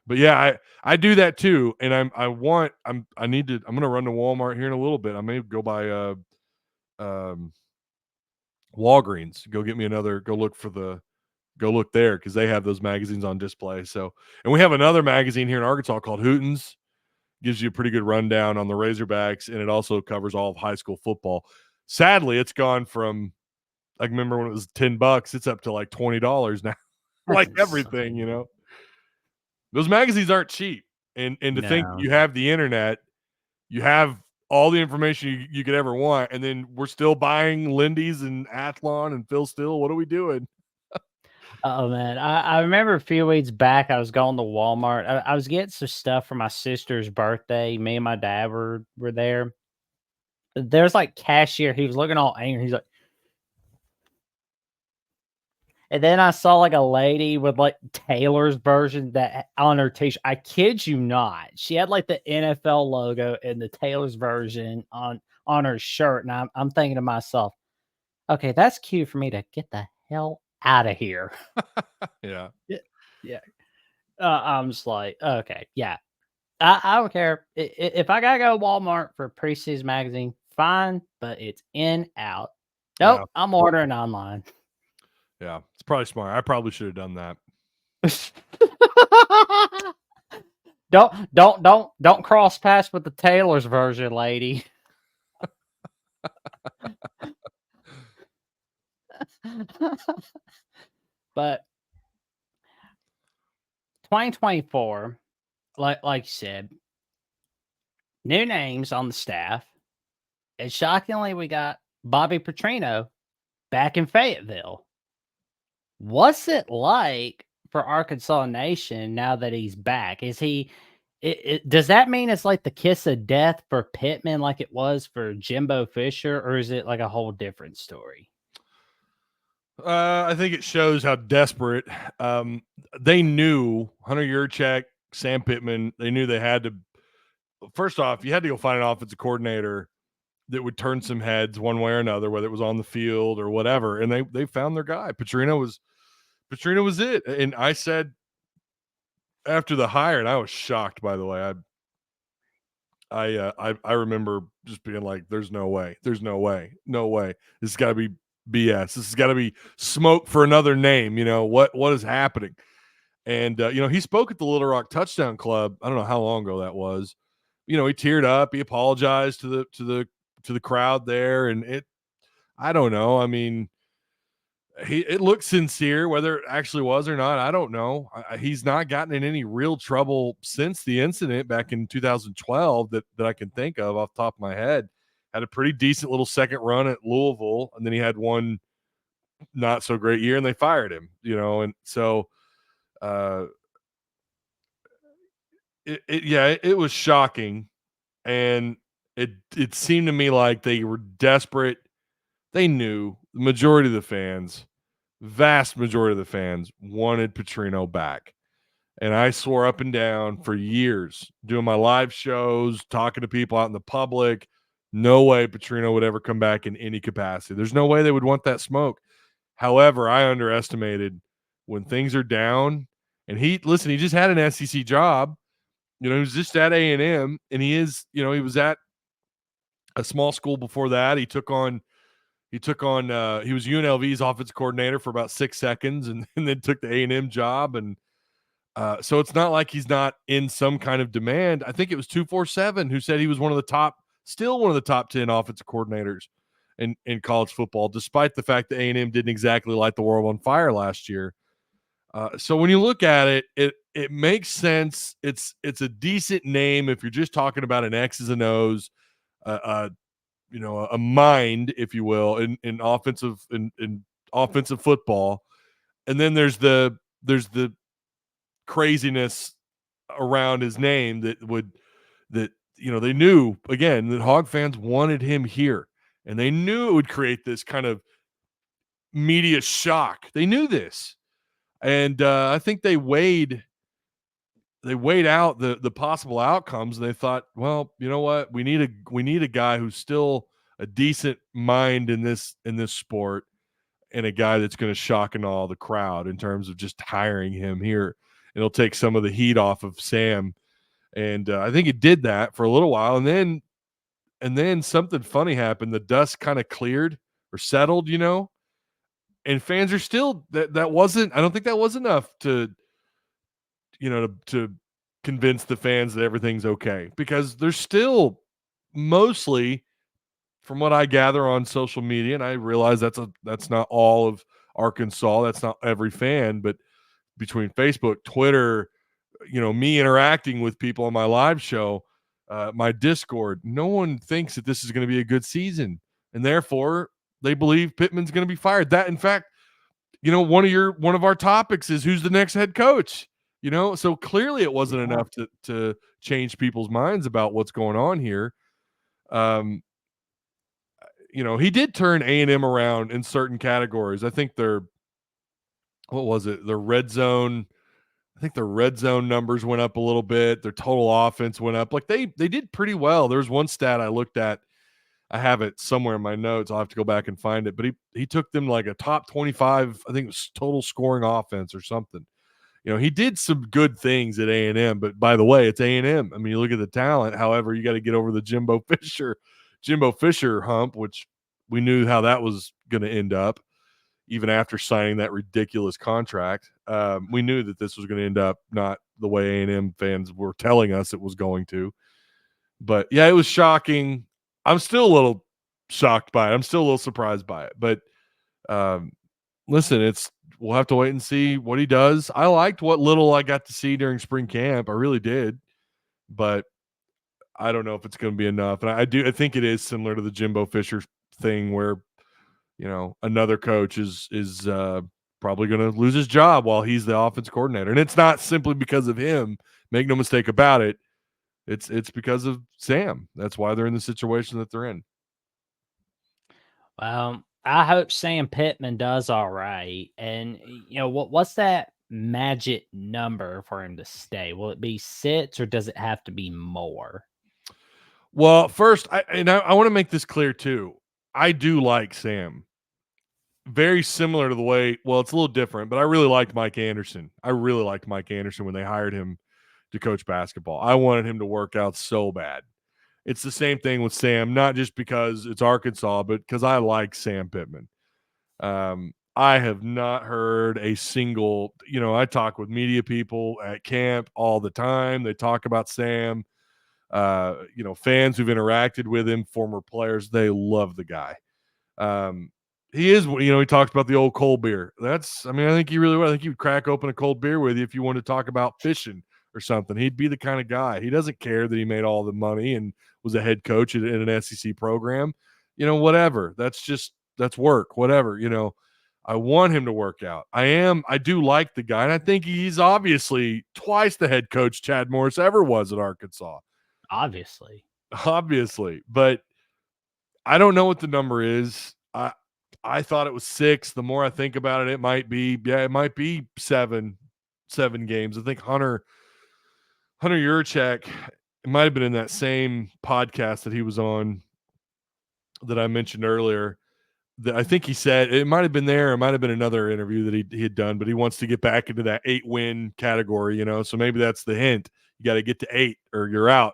B: But yeah, I do that too. And I'm going to run to Walmart here in a little bit. I may go by Walgreens, go look there because they have those magazines on display. So, and we have another magazine here in Arkansas called Hootens. Gives you a pretty good rundown on the Razorbacks, and it also covers all of high school football. Sadly, it's gone from, I remember when it was $10, it's up to like $20 now. Like everything, you know. Those magazines aren't cheap. And to think you have the internet, you have all the information you could ever want, and then we're still buying Lindy's and Athlon and Phil Still. What are we doing?
A: Oh man, I remember a few weeks back I was going to Walmart. I was getting some stuff for my sister's birthday. Me and my dad were there. There's like cashier. He was looking all angry. He's like, and then I saw like a lady with like Taylor's version that on her t-shirt. I kid you not, she had like the NFL logo and the Taylor's version on her shirt. And I'm thinking to myself, okay, that's cute for me to get the hell out of here.
B: Yeah.
A: Yeah. I'm just like, okay, yeah. I don't care. If I gotta go to Walmart for a preseason magazine, fine, but it's in, out. Nope,
B: Yeah.
A: I'm ordering online.
B: Yeah, it's probably smart. I probably should have done that.
A: Don't cross paths with the Taylor's version, lady. But 2024, like you said, new names on the staff. And shockingly, we got Bobby Petrino back in Fayetteville. What's it like for Arkansas Nation now that he's back? Is he? Does that mean it's like the kiss of death for Pittman, like it was for Jimbo Fisher, or is it like a whole different story?
B: I think it shows how desperate they knew Hunter Yurchek, Sam Pittman. They knew they had to. First off, you had to go find an offensive coordinator that would turn some heads one way or another, whether it was on the field or whatever. And they found their guy. Petrino was it. And I said after the hire, and I was shocked, by the way. I remember just being like, "There's no way. There's no way. No way. This has got to be BS. This has got to be smoke for another name. You know what is happening?" And he spoke at the Little Rock Touchdown Club. I don't know how long ago that was. He teared up. He apologized to the crowd there, and I don't know. I mean, it looked sincere. Whether it actually was or not, I don't know. He's not gotten in any real trouble since the incident back in 2012 that I can think of off the top of my head. Had a pretty decent little second run at Louisville, and then he had one not so great year, and they fired him. And so it was shocking, and it seemed to me like they were desperate. They knew the majority of the fans, vast majority of the fans, wanted Petrino back. And I swore up and down for years, doing my live shows, talking to people out in the public, no way Petrino would ever come back in any capacity. There's no way they would want that smoke. However, I underestimated when things are down. And he just had an SEC job. He was just at A&M, and he was at a small school before that. He was UNLV's offensive coordinator for about 6 seconds and then took the A&M job. And so it's not like he's not in some kind of demand. I think it was 247 who said he was still one of the top 10 offensive coordinators in college football, despite the fact that A&M didn't exactly light the world on fire last year. So when you look at it, it makes sense. It's a decent name if you're just talking about an X's and O's, a mind, if you will, in offensive football. And then there's the craziness around his name that they knew again that Hog fans wanted him here, and they knew it would create this kind of media shock. They knew this. And I think they weighed out the possible outcomes, and they thought, well, you know what, we need a guy who's still a decent mind in this sport, and a guy that's going to shock and awe the crowd in terms of just hiring him here. It'll take some of the heat off of Sam, and I think it did that for a little while, and then something funny happened. The dust kind of cleared or settled, and fans are still that wasn't. I don't think that was enough to convince the fans that everything's okay, because there's still mostly, from what I gather on social media, and I realize that's not all of Arkansas, that's not every fan, but between Facebook, Twitter, me interacting with people on my live show, my Discord, no one thinks that this is going to be a good season, and therefore they believe Pittman's going to be fired. That, in fact, one of our topics is who's the next head coach. So clearly it wasn't enough to change people's minds about what's going on here. He did turn A&M around in certain categories. I think their red zone. I think their red zone numbers went up a little bit. Their total offense went up. Like they did pretty well. There's one stat I looked at. I have it somewhere in my notes. I'll have to go back and find it. But he took them like a top 25, I think it was total scoring offense or something. He did some good things at A&M, but by the way, it's A&M. I mean, you look at the talent. However, you got to get over the Jimbo Fisher hump, which we knew how that was going to end up, even after signing that ridiculous contract. We knew that this was going to end up not the way A&M fans were telling us it was going to. But yeah, it was shocking. I'm still a little shocked by it. I'm still a little surprised by it. But listen, we'll have to wait and see what he does. I liked what little I got to see during spring camp. I really did, but I don't know if it's going to be enough. And I think it is similar to the Jimbo Fisher thing where, another coach is probably going to lose his job while he's the offense coordinator. And it's not simply because of him. Make no mistake about it. It's because of Sam. That's why they're in the situation that they're in.
A: Well, I hope Sam Pittman does all right. And what's that magic number for him to stay? Will it be 6 or does it have to be more?
B: Well, first, I want to make this clear too. I do like Sam. Very similar to the way, well, it's a little different, but I really liked Mike Anderson. I really liked Mike Anderson when they hired him to coach basketball. I wanted him to work out so bad. It's the same thing with Sam, not just because it's Arkansas, but because I like Sam Pittman. I have not heard a single, I talk with media people at camp all the time. They talk about Sam. Fans who've interacted with him, former players, they love the guy. He is, he talks about the old cold beer. I think he really would. I think he would crack open a cold beer with you if you wanted to talk about fishing or something. He'd be the kind of guy. He doesn't care that he made all the money and was a head coach in an SEC program. Whatever. That's work, whatever. I want him to work out. I do like the guy, and I think he's obviously twice the head coach Chad Morris ever was at Arkansas.
A: Obviously.
B: But I don't know what the number is. I thought it was 6. The more I think about it, it might be 7 games. I think Hunter Yurchek, it might have been in that same podcast that he was on that I mentioned earlier. That I think he said it might have been there. It might have been another interview that he had done, but he wants to get back into that 8-win category, So maybe that's the hint. You got to get to 8 or you're out,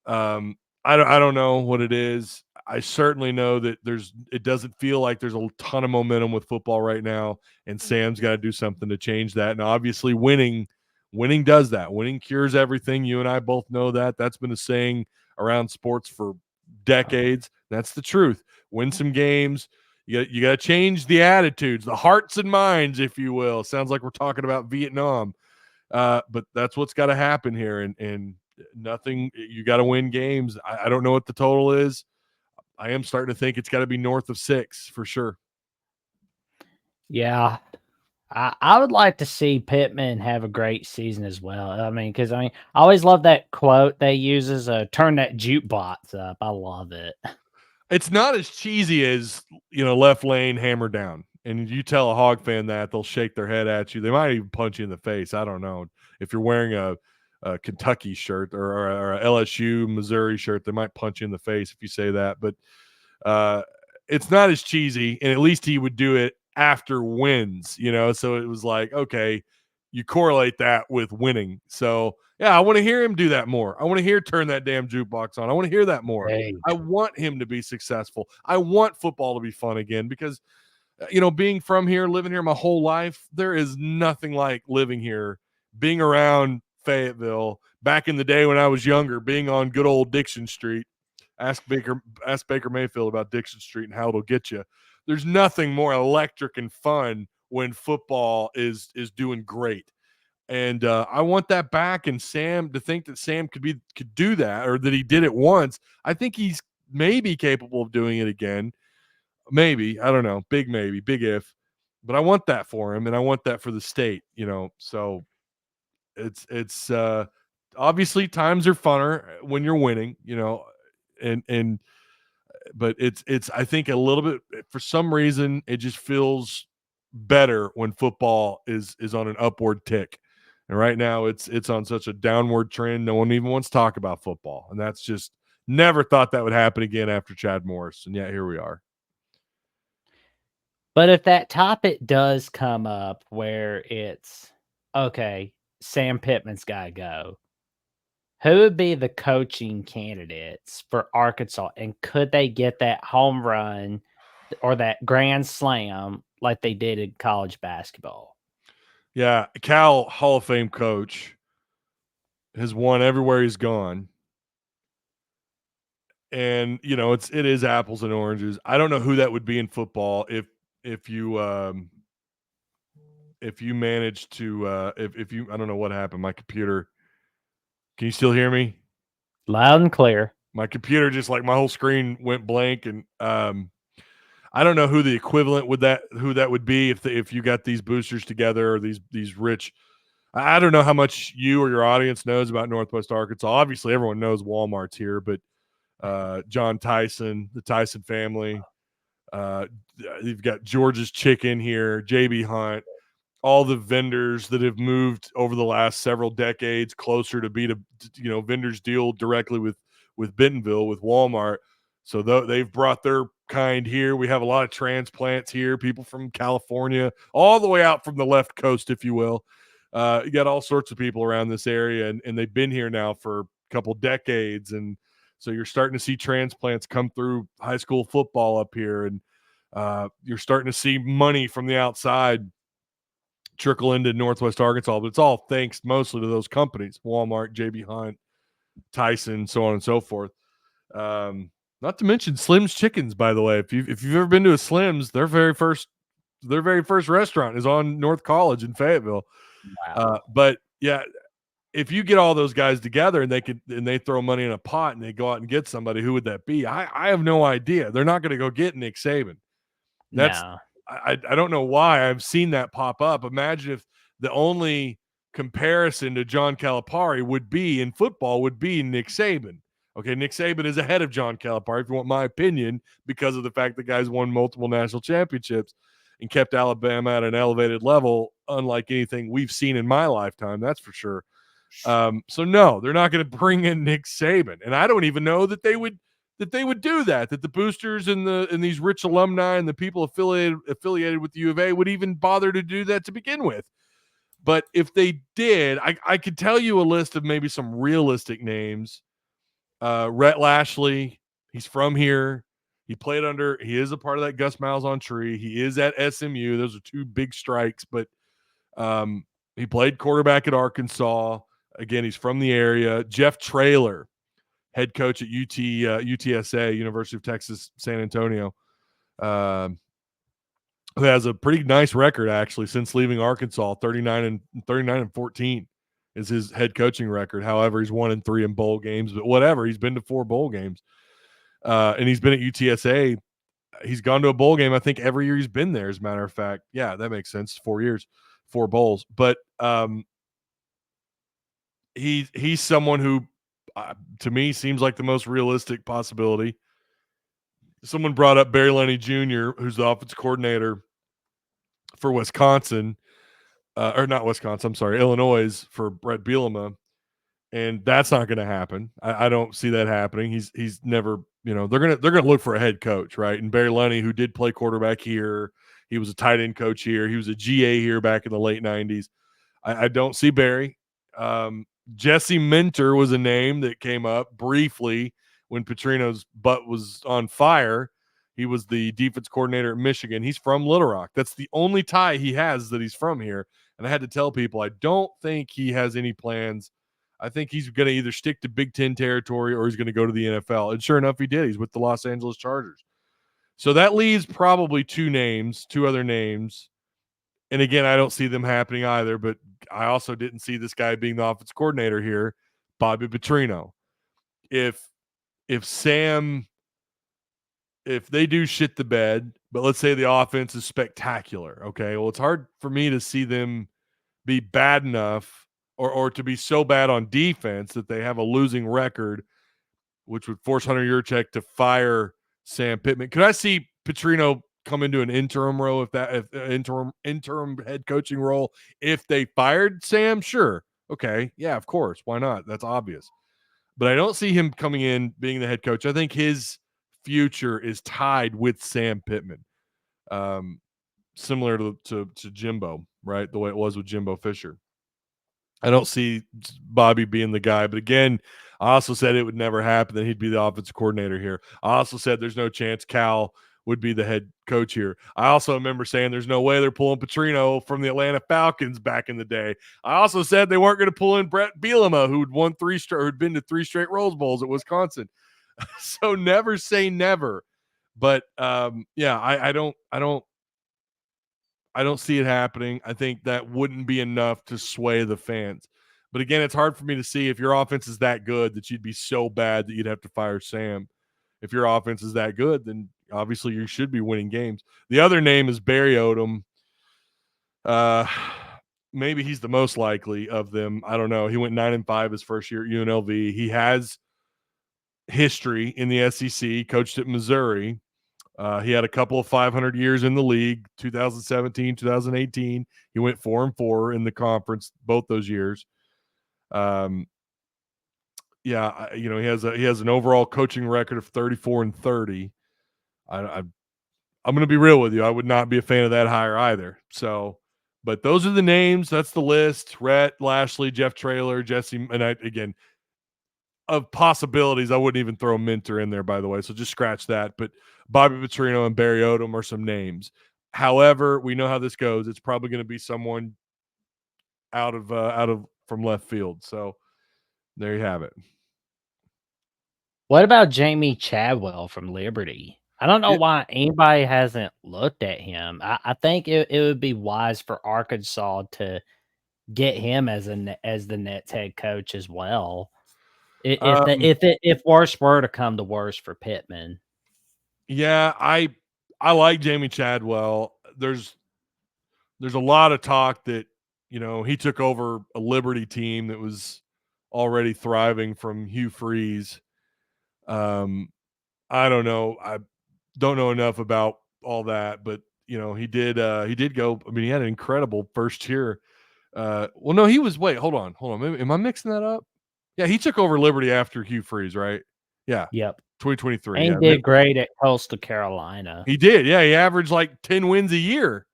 B: I don't know what it is. I certainly know that it doesn't feel like there's a ton of momentum with football right now, and Sam's got to do something to change that. And obviously winning does that. Winning cures everything. You and I both know that. That's been a saying around sports for decades. That's the truth. Win some games. You got to change the attitudes, the hearts and minds, if you will. Sounds like we're talking about Vietnam. But that's what's got to happen here. And nothing, you got to win games. I don't know what the total is. I am starting to think it's got to be north of 6 for sure.
A: Yeah. I would like to see Pittman have a great season as well. Because I always love that quote they uses, turn that jukebox up. I love it.
B: It's not as cheesy as, left lane, hammer down. And you tell a Hog fan that, they'll shake their head at you. They might even punch you in the face. I don't know. If you're wearing a Kentucky shirt or a LSU, Missouri shirt, they might punch you in the face if you say that. But it's not as cheesy, and at least he would do it after wins, So it was like, okay, you correlate that with winning. So yeah, I want to hear him do that more. I want to hear turn that damn jukebox on. I want to hear that more.
A: Hey.
B: I want him to be successful. I want football to be fun again because, being from here, living here my whole life, there is nothing like living here, being around Fayetteville back in the day when I was younger, being on good old Dixon Street. Ask Baker Mayfield about Dixon Street and how it'll get you. There's nothing more electric and fun when football is doing great. And I want that back. And Sam, to think that Sam could do that, or that he did it once, I think he's maybe capable of doing it again. Maybe, I don't know, big maybe, big if. But I want that for him, and I want that for the state. So it's obviously times are funner when you're winning. And but it's I think a little bit, for some reason it just feels better when football is on an upward tick. And right now it's on such a downward trend. No one even wants to talk about football. And that's just, never thought that would happen again after Chad Morris. And yet here we are.
A: But if that topic does come up where it's, okay, Sam Pittman's got to go, who would be the coaching candidates for Arkansas? And could they get that home run or that grand slam like they did in college basketball?
B: Yeah, Cal Hall of Fame coach, has won everywhere he's gone. And it is apples and oranges. I don't know who that would be in football. if you manage to if you, I don't know what happened. My computer, can you still hear me?
A: Loud and clear.
B: My computer just like my whole screen went blank, and I don't know who the equivalent who that would be if you got these boosters together, or these rich. I don't know how much you or your audience knows about Northwest Arkansas. Obviously, everyone knows Walmart's here, but John Tyson, the Tyson family, you've got George's Chicken here, JB Hunt, all the vendors that have moved over the last several decades closer to be to vendors deal directly with Bentonville, with Walmart. So they've brought their kind here. We have a lot of transplants here, people from California, all the way out from the left coast, if you will. You got all sorts of people around this area, and they've been here now for a couple decades. And so you're starting to see transplants come through high school football up here, and you're starting to see money from the outside trickle into Northwest Arkansas, but it's all thanks mostly to those companies: Walmart, JB Hunt, Tyson, so on and so forth. Not to mention Slim's Chickens, by the way. If you've ever been to a Slim's, their very first restaurant is on North College in Fayetteville.
A: Wow.
B: But yeah, if you get all those guys together and they throw money in a pot and they go out and get somebody, who would that be? I have no idea. They're not going to go get Nick Saban. That's
A: No.
B: I don't know why I've seen that pop up. Imagine if the only comparison to John Calipari would be in football would be Nick Saban. Okay, Nick Saban is ahead of John Calipari, if you want my opinion, because of the fact that guys won multiple national championships and kept Alabama at an elevated level, unlike anything we've seen in my lifetime, that's for sure. So no, they're not going to bring in Nick Saban, and I don't even know that they would do that. That the boosters and these rich alumni and the people affiliated with the U of A would even bother to do that to begin with. But if they did, I could tell you a list of maybe some realistic names. Rhett Lashlee, he's from here. He is a part of that Gus Malzahn tree. He is at SMU. Those are two big strikes, but he played quarterback at Arkansas. Again, he's from the area. Jeff Traylor, head coach at UTSA, University of Texas, San Antonio, who has a pretty nice record actually since leaving Arkansas. 39-14 is his head coaching record. However, he's 1-3 in bowl games, but whatever. He's been to 4 bowl games, and he's been at UTSA. He's gone to a bowl game, I think, every year he's been there. As a matter of fact, yeah, that makes sense. 4 years, 4 bowls, but he's someone who, to me, seems like the most realistic possibility. Someone brought up Barry Lenny Jr., who's the offensive coordinator for Wisconsin, or not Wisconsin, I'm sorry, Illinois, for Brett Bielema, and that's not going to happen. I don't see that happening. He's never, they're gonna look for a head coach, right? And Barry Lenny, who did play quarterback here, he was a tight end coach here, he was a GA here back in the late 90s. I don't see Barry. Jesse Minter was a name that came up briefly when Petrino's butt was on fire. He was the defense coordinator at Michigan. He's from Little Rock. That's the only tie he has, that he's from here. And I had to tell people, I don't think he has any plans. I think he's going to either stick to Big Ten territory or he's going to go to the NFL. And sure enough, he did. He's with the Los Angeles Chargers. So that leaves probably two other names. And again, I don't see them happening either, but I also didn't see this guy being the offense coordinator here, Bobby Petrino. If they do shit the bed, but let's say the offense is spectacular, okay? Well, it's hard for me to see them be bad enough or to be so bad on defense that they have a losing record, which would force Hunter Yurchek to fire Sam Pittman. Could I see Petrino come into an interim role if interim head coaching role if they fired Sam? Sure. Okay. Yeah, of course. Why not? That's obvious. But I don't see him coming in being the head coach. I think his future is tied with Sam Pittman. Similar to Jimbo, right? The way it was with Jimbo Fisher. I don't see Bobby being the guy, but again, I also said it would never happen that he'd be the offensive coordinator here. I also said there's no chance Cal would be the head coach here. I also remember saying there's no way they're pulling Petrino from the Atlanta Falcons back in the day. I also said they weren't going to pull in Brett Bielema, who'd been to 3 straight Rose Bowls at Wisconsin. So never say never. But yeah, I don't I don't see it happening. I think that wouldn't be enough to sway the fans. But again, it's hard for me to see if your offense is that good that you'd be so bad that you'd have to fire Sam. If your offense is that good, then obviously you should be winning games. The other name is Barry Odom. Maybe he's the most likely of them. I don't know. He went 9-5 his first year at UNLV. He has history in the SEC, coached at Missouri. He had a couple of 500 years in the league, 2017, 2018. He went 4-4 in the conference both those years. He has an overall coaching record of 34-30. I'm going to be real with you. I would not be a fan of that hire either. So, but those are the names. That's the list. Rhett, Lashlee, Jeff Traylor, Jesse, and again, of possibilities, I wouldn't even throw Minter in there, by the way. So just scratch that. But Bobby Petrino and Barry Odom are some names. However, we know how this goes. It's probably going to be someone out of from left field. So there you have it.
A: What about Jamey Chadwell from Liberty? I don't know why anybody hasn't looked at him. I think it would be wise for Arkansas to get him as the Nets head coach as well. If worse were to come to worse for Pittman.
B: Yeah, I like Jamey Chadwell. There's a lot of talk that, he took over a Liberty team that was already thriving from Hugh Freeze. I don't know. I don't know enough about all that, but he did go. I mean, he had an incredible first year. Hold on. Maybe, am I mixing that up? Yeah, he took over Liberty after Hugh Freeze, right? Yeah.
A: Yep.
B: 2023.
A: And did great at Coastal Carolina.
B: He did. Yeah, he averaged like 10 wins a year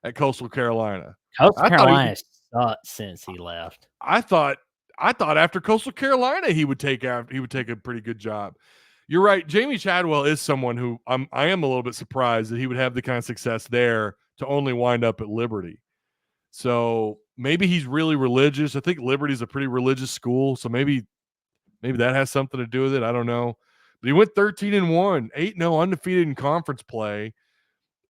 B: at Coastal Carolina.
A: Coastal Carolina sucked since he left.
B: I thought after Coastal Carolina he would take a pretty good job. You're right. Jamey Chadwell is someone who I am a little bit surprised that he would have the kind of success there to only wind up at Liberty. So maybe he's really religious. I think Liberty's a pretty religious school, so maybe that has something to do with it. I don't know. But he went 13-1, 8-0 undefeated in conference play.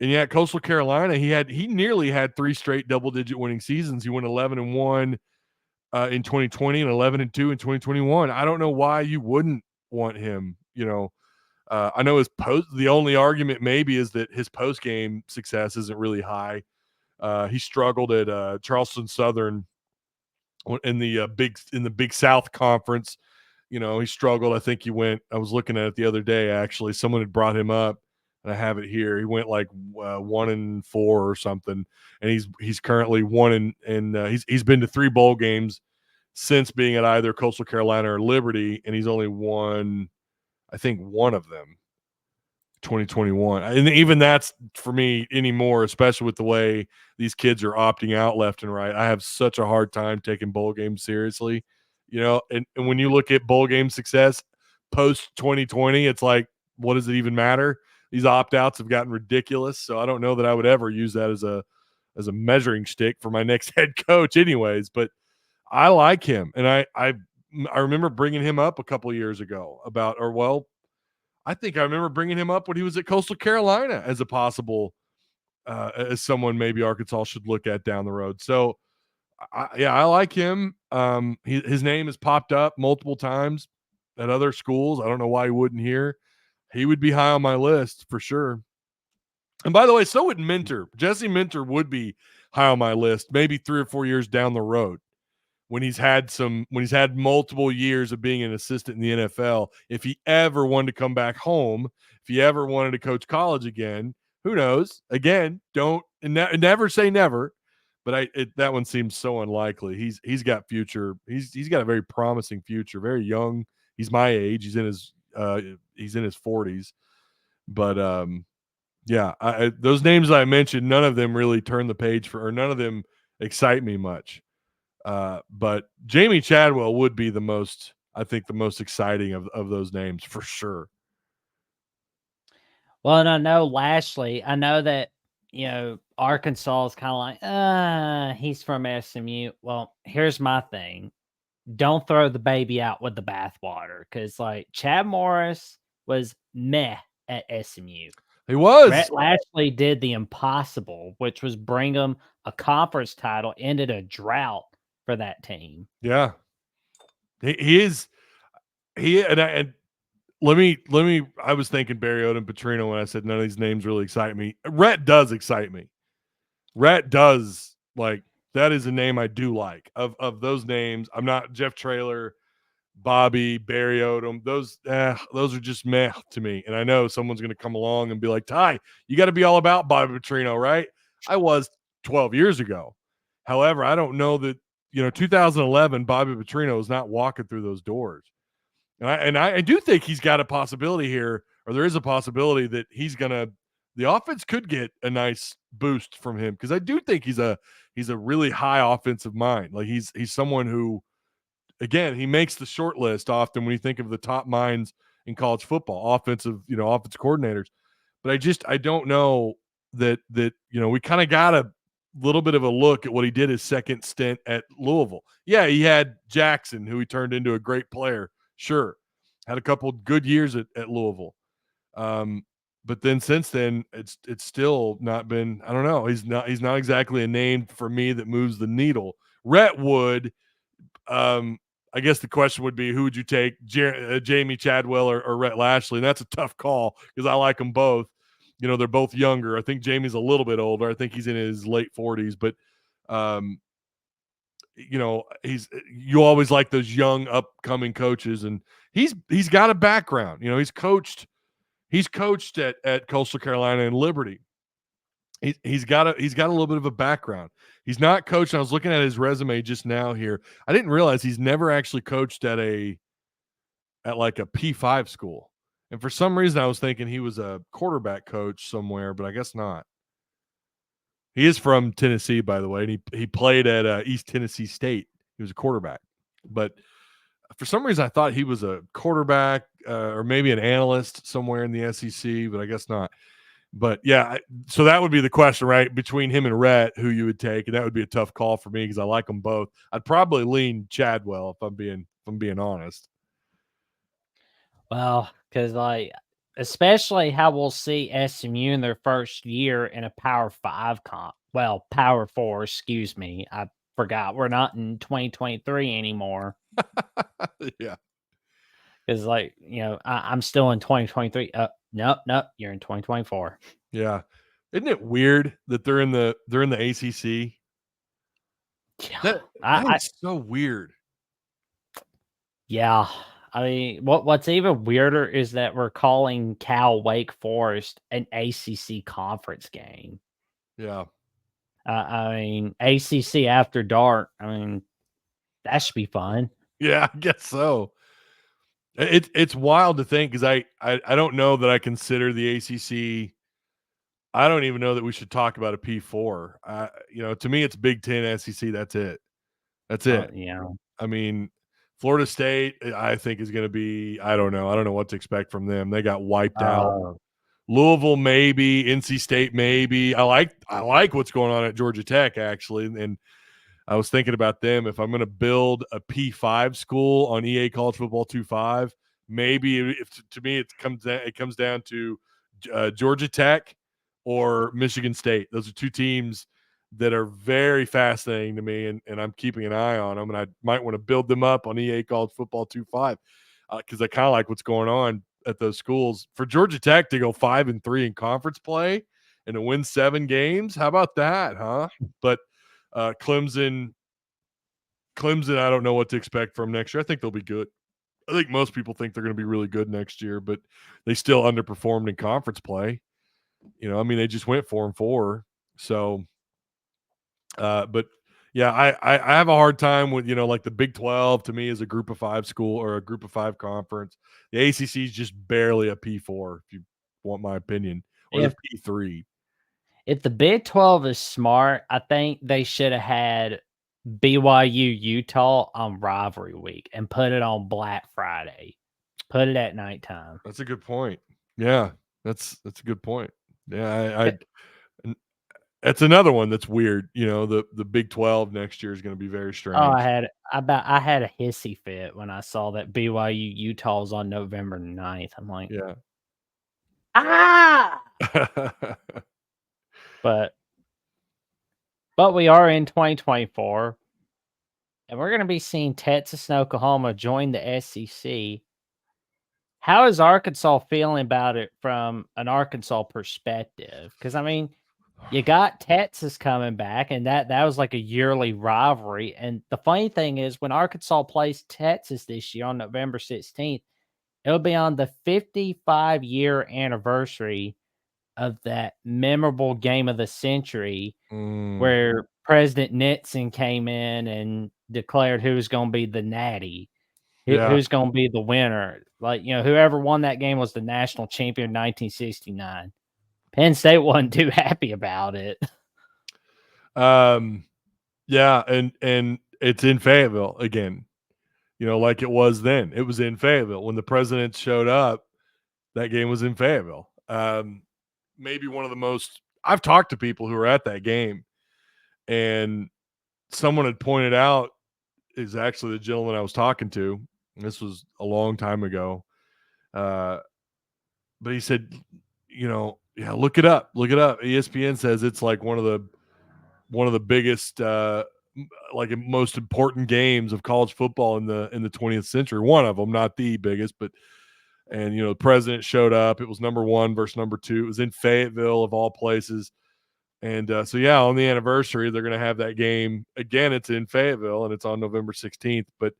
B: And yet Coastal Carolina, he nearly had 3 straight double-digit winning seasons. He went 11-1 in 2020 and 11-2 in 2021. I don't know why you wouldn't want him. I know the only argument maybe is that his post-game success isn't really high. He struggled at Charleston Southern in the Big South Conference. He struggled. I think I was looking at it the other day, actually. Someone had brought him up, and I have it here. He went like 1-4 or something, and he's currently he's been to 3 bowl games since being at either Coastal Carolina or Liberty, and he's only won, I think, one of them, 2021. And even that's, for me anymore, especially with the way these kids are opting out left and right. I have such a hard time taking bowl games seriously. And when you look at bowl game success post 2020, it's like, what does it even matter? These opt-outs have gotten ridiculous. So I don't know that I would ever use that as a measuring stick for my next head coach anyways, but I like him. And I remember bringing him up a couple of years ago I think I remember bringing him up when he was at Coastal Carolina as a possible, as someone maybe Arkansas should look at down the road. So I like him. His name has popped up multiple times at other schools. I don't know why he wouldn't here. He would be high on my list for sure. And by the way, so would Minter. Jesse Minter would be high on my list, maybe 3 or 4 years down the road when he's had multiple years of being an assistant in the NFL. If he ever wanted to come back home, if he ever wanted to coach college again, who knows? Again, never say never. But that one seems so unlikely. He's got future. He's got a very promising future. Very young. He's my age. He's in his 40s. But those names I mentioned, none of them really turn the page or none of them excite me much. But Jamey Chadwell would be the most exciting of those names for sure.
A: Well, and I know Lashlee. I know that Arkansas is kind of like, he's from SMU. Well, here's my thing: don't throw the baby out with the bathwater, because like Chad Morris was meh at SMU.
B: He was.
A: Rhett Lashlee did the impossible, which was bring them a conference title, ended a drought for that team.
B: Yeah. He is. And let me. I was thinking Barry Odom, Petrino when I said none of these names really excite me. Rhett does excite me. Rhett does, like, that is a name I do like. Of those names, I'm not Jeff Traylor, Bobby, Barry Odom. Those are just meh to me. And I know someone's going to come along and be like, Ty, you got to be all about Bobby Petrino, right? I was 12 years ago. However, I don't know that 2011 Bobby Petrino is not walking through those doors. And I do think he's got a possibility here, or there is a possibility that the offense could get a nice boost from him, because I do think he's a really high offensive mind. Like he's someone who, again, he makes the short list often when you think of the top minds in college football, offensive coordinators. But I don't know that we kind of got a little bit of a look at what he did his second stint at Louisville. Yeah, he had Jackson, who he turned into a great player. Sure. Had a couple good years at Louisville. But then since then, it's still not been, I don't know. He's not exactly a name for me that moves the needle. Rhett would. I guess the question would be, who would you take, Jamey Chadwell or Rhett Lashlee? And that's a tough call because I like them both. They're both younger. I think Jamey's a little bit older. I think he's in his late 40s, but you always like those young upcoming coaches, and he's got a background. He's coached at Coastal Carolina and Liberty. He's got a little bit of a background. He's not coached. I was looking at his resume just now here. I didn't realize he's never actually coached at like a P5 school. And for some reason I was thinking he was a quarterback coach somewhere, but I guess not. He is from Tennessee, by the way, and he played at East Tennessee State. He was a quarterback. But for some reason I thought he was a quarterback or maybe an analyst somewhere in the SEC, but I guess not. But yeah, so that would be the question, right? Between him and Rhett, who you would take, and that would be a tough call for me because I like them both. I'd probably lean Chadwell if I'm being honest.
A: Well, because especially how we'll see SMU in their first year in a Power 5 comp. Well, Power 4, excuse me. I forgot. We're not in 2023 anymore.
B: Yeah.
A: Because I'm still in 2023. Nope, you're in 2024.
B: Yeah. Isn't it weird that they're in the ACC?
A: Yeah,
B: that is so weird.
A: Yeah. I mean, what's even weirder is that we're calling Cal Wake Forest an ACC conference game.
B: Yeah.
A: I mean, ACC after dark. I mean, that should be fun.
B: Yeah, I guess so. It's wild to think because I don't know that I consider the ACC. I don't even know that we should talk about a P4. To me, it's Big Ten, SEC. That's it.
A: Yeah.
B: I mean, Florida State, I think, is going to be, I don't know. I don't know what to expect from them. They got wiped out. Louisville, maybe. NC State, maybe. I like what's going on at Georgia Tech, actually. And I was thinking about them. If I'm going to build a P5 school on EA College Football 2.5, maybe to me it comes down to Georgia Tech or Michigan State. Those are two teams that are very fascinating to me, and I'm keeping an eye on them, and I might want to build them up on EA College Football 2.5 because I kind of like what's going on at those schools. For Georgia Tech to go 5-3 in conference play and to win 7 games, how about that, huh? But Clemson, I don't know what to expect from next year. I think they'll be good. I think most people think they're going to be really good next year, but they still underperformed in conference play. They just went 4-4. So, but yeah, I have a hard time with, like the Big 12 to me is a group of 5 school or a group of 5 conference. The ACC is just barely a P4, if you want my opinion, or the P3.
A: If the Big 12 is smart, I think they should have had BYU Utah on Rivalry week and put it on Black Friday. Put it at nighttime.
B: That's a good point. Yeah, that's a good point. Yeah, that's another one that's weird. The Big 12 next year is going to be very strange.
A: Oh, I had a hissy fit when I saw that BYU Utah's on November 9th. I'm like,
B: yeah.
A: But we are in 2024, and we're going to be seeing Texas and Oklahoma join the SEC. How is Arkansas feeling about it from an Arkansas perspective? Because, I mean, you got Texas coming back, and that was like a yearly rivalry. And the funny thing is, when Arkansas plays Texas this year on November 16th, it'll be on the 55-year anniversary of that memorable game of the century where President Nixon came in and declared who was going to be the natty,
B: Yeah.
A: who's going to be the winner. Like, whoever won that game was the national champion in 1969. Penn State wasn't too happy about it.
B: Yeah, and it's in Fayetteville again. Like it was then. It was in Fayetteville. When the president showed up, that game was in Fayetteville. Maybe one of the most – I've talked to people who were at that game, and someone had pointed out is actually the gentleman I was talking to. This was a long time ago. But he said, yeah, look it up. Look it up. ESPN says it's like one of the biggest like most important games of college football in the 20th century. One of them, not the biggest, but the president showed up. It was number 1 versus number 2. It was in Fayetteville of all places. And so yeah, on the anniversary, they're going to have that game again. It's in Fayetteville and it's on November 16th. But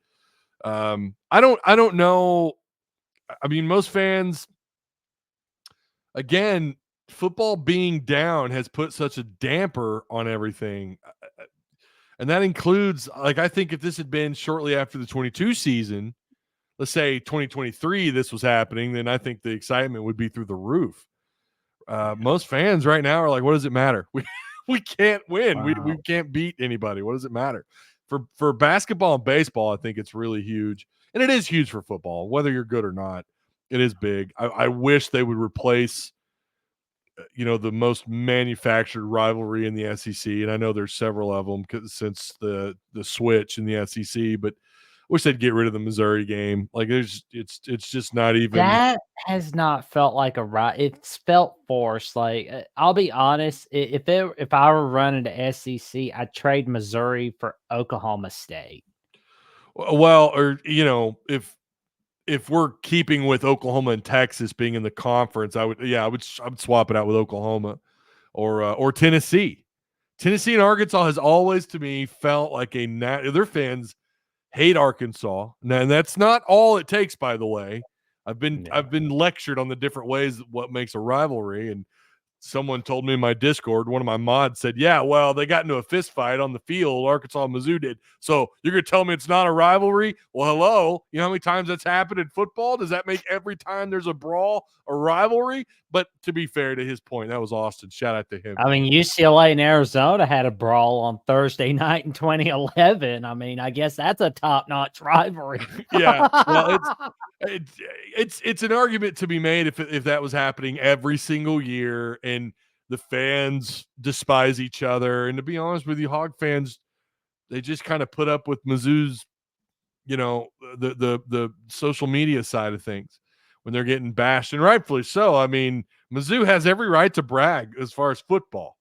B: I don't know. I mean, most fans, again, football being down has put such a damper on everything. And that includes, like, I think if this had been shortly after the 22 season, let's say 2023, this was happening, then I think the excitement would be through the roof. Most fans right now are like, what does it matter? We can't win.
A: Wow.
B: We can't beat anybody. What does it matter? For basketball and baseball, I think it's really huge. And it is huge for football, whether you're good or not. It is big. I wish they would replace the most manufactured rivalry in the SEC, and I know there's several of them since the switch in the SEC, but I wish they'd get rid of the Missouri game. Like it's just not even.
A: That has not felt like a right. It's felt forced. Like, I'll be honest, if I were running the SEC, I'd trade Missouri for Oklahoma State.
B: Well, or if we're keeping with Oklahoma and Texas being in the conference, I would swap it out with Oklahoma or Tennessee. Tennessee and Arkansas has always, to me, felt like their fans hate Arkansas. And that's not all it takes, by the way. I've been lectured on the different ways what makes a rivalry, and someone told me in my Discord, one of my mods said, yeah, well, they got into a fist fight on the field, Arkansas and Mizzou did. So you're going to tell me it's not a rivalry? Well, hello. You know how many times that's happened in football? Does that make every time there's a brawl a rivalry? But to be fair to his point, that was Austin. Shout out to him.
A: I mean, UCLA and Arizona had a brawl on Thursday night in 2011. I mean, I guess that's a top-notch rivalry.
B: Yeah. Well, it's an argument to be made if that was happening every single year and the fans despise each other. And to be honest with you, Hog fans, they just kind of put up with Mizzou's, the social media side of things when they're getting bashed, and rightfully so. I mean, Mizzou has every right to brag as far as football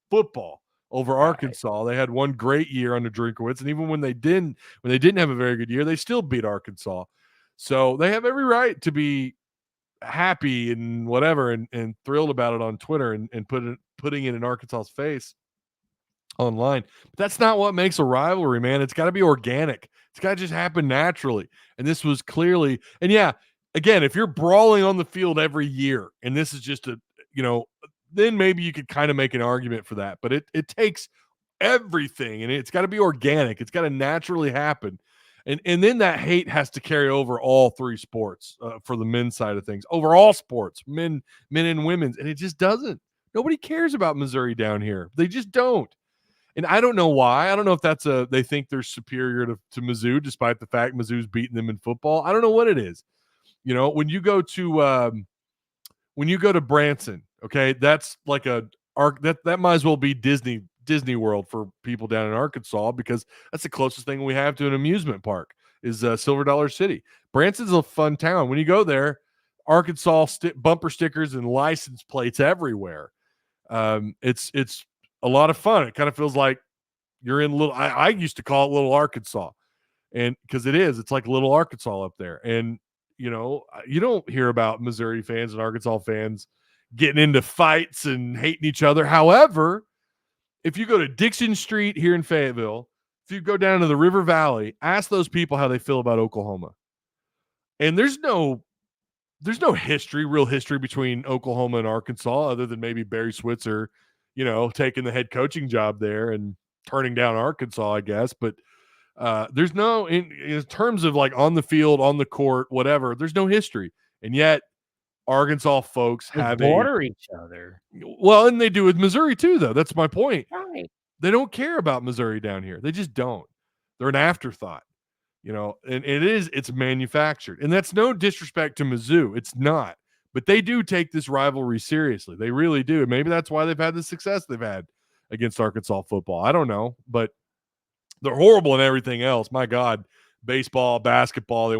B: over Arkansas. They had one great year under Drinkowitz, and even when they didn't have a very good year, they still beat Arkansas. So they have every right to be happy and whatever and thrilled about it on Twitter and putting it in Arkansas's face online. But that's not what makes a rivalry, man. It's got to be organic. It's got to just happen naturally. And this was clearly, and yeah, again, if you're brawling on the field every year and this is just then maybe you could kind of make an argument for that. But it takes everything, and it's got to be organic. It's got to naturally happen. And then that hate has to carry over all three sports for the men's side of things, over all sports, men and women's. And it just doesn't. Nobody cares about Missouri down here. They just don't. And I don't know why. I don't know if that's they think they're superior to Mizzou, despite the fact Mizzou's beating them in football. I don't know what it is. When you go to Branson, okay, that's like that might as well be Disney World for people down in Arkansas, because that's the closest thing we have to an amusement park is Silver Dollar City. Branson's a fun town. When you go there, Arkansas bumper stickers and license plates everywhere. It's a lot of fun. It kind of feels like you're in little. I used to call it Little Arkansas, and because it's like Little Arkansas up there. And you don't hear about Missouri fans and Arkansas fans getting into fights and hating each other. However, if you go to Dixon Street here in Fayetteville, if you go down to the River Valley, ask those people how they feel about Oklahoma. And there's no real history between Oklahoma and Arkansas, other than maybe Barry Switzer, taking the head coaching job there and turning down Arkansas, I guess. But there's no, in terms of like on the field, on the court, whatever, there's no history. And yet Arkansas folks have
A: border each other.
B: Well, and they do with Missouri too, though. That's my point.
A: Right.
B: They don't care about Missouri down here. They just don't. They're an afterthought, and it's manufactured. And that's no disrespect to Mizzou. It's not. But they do take this rivalry seriously. They really do. And maybe that's why they've had the success they've had against Arkansas football. I don't know. But they're horrible in everything else. My God. Baseball, basketball.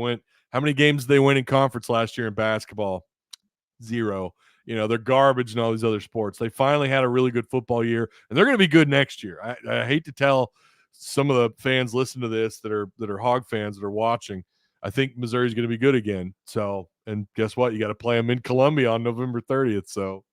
B: How many games did they win in conference last year in basketball? 0. They're garbage in all these other sports. They finally had a really good football year, and they're going to be good next year. I hate to tell some of the fans listen to this that are Hog fans that are watching. I think Missouri's going to be good again. So, and guess what? You got to play them in Columbia on November 30th. So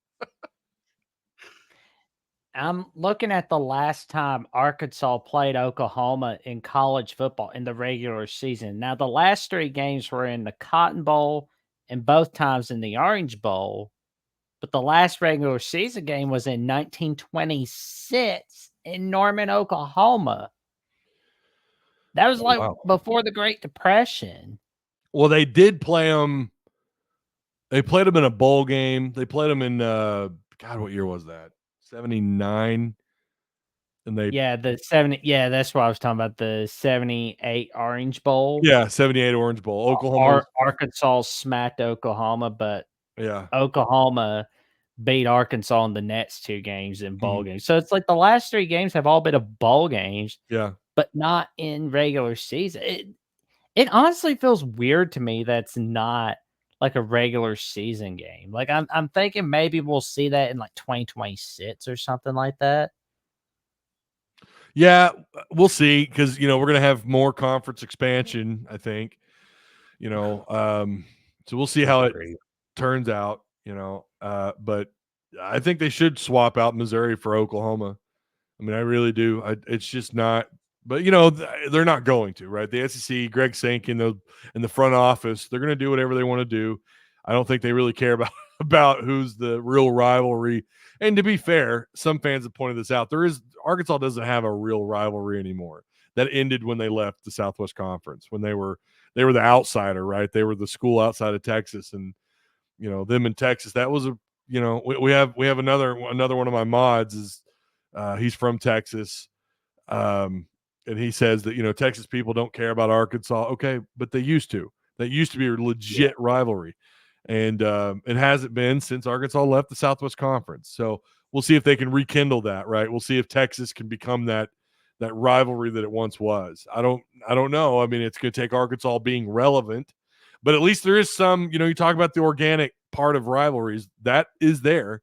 A: I'm looking at the last time Arkansas played Oklahoma in college football in the regular season. Now, the last 3 games were in the Cotton Bowl and both times in the Orange Bowl. But the last regular season game was in 1926 in Norman, Oklahoma. That was before the Great Depression.
B: Well, they did play them. They played them in a bowl game. They played them in, God, what year was that? 79. And
A: the 70. Yeah, that's what I was talking about. The 78 Orange Bowl.
B: Yeah, 78 Orange Bowl. Oklahoma.
A: Arkansas smacked Oklahoma, but
B: yeah,
A: Oklahoma beat Arkansas in the next 2 games in bowl games. So it's like the last 3 games have all been of bowl games.
B: Yeah.
A: But not in regular season. It honestly feels weird to me that's not like a regular season game. Like I'm thinking maybe we'll see that in like 2026 or something like that.
B: Yeah, we'll see, because we're going to have more conference expansion, I think. So we'll see how it turns out. But I think they should swap out Missouri for Oklahoma. I mean, I really do. It's just not. But they're not going to, right? The SEC, Greg Sankey, in the front office, they're going to do whatever they want to do. I don't think they really care about who's the real rivalry. And to be fair, some fans have pointed this out. Arkansas doesn't have a real rivalry anymore. That ended when they left the Southwest Conference, when they were the outsider, right? They were the school outside of Texas, and them in Texas. That was we have another one of my mods is he's from Texas. And he says that, Texas people don't care about Arkansas. Okay, but they used to. That used to be a legit rivalry. And it hasn't been since Arkansas left the Southwest Conference. So we'll see if they can rekindle that, right? We'll see if Texas can become that rivalry that it once was. I don't know. I mean, it's going to take Arkansas being relevant, but at least there is some, you talk about the organic part of rivalries that is there,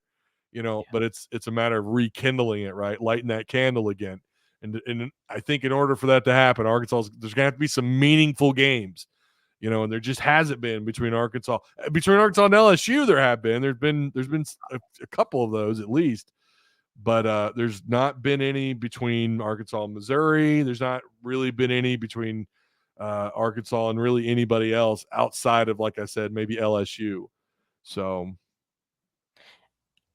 B: but it's a matter of rekindling it, right? Lighting that candle again. And I think in order for that to happen, there's going to have to be some meaningful games, and there just hasn't been between Arkansas and LSU. There's been a couple of those at least, but there's not been any between Arkansas and Missouri. There's not really been any between Arkansas and really anybody else outside of, like I said, maybe LSU. So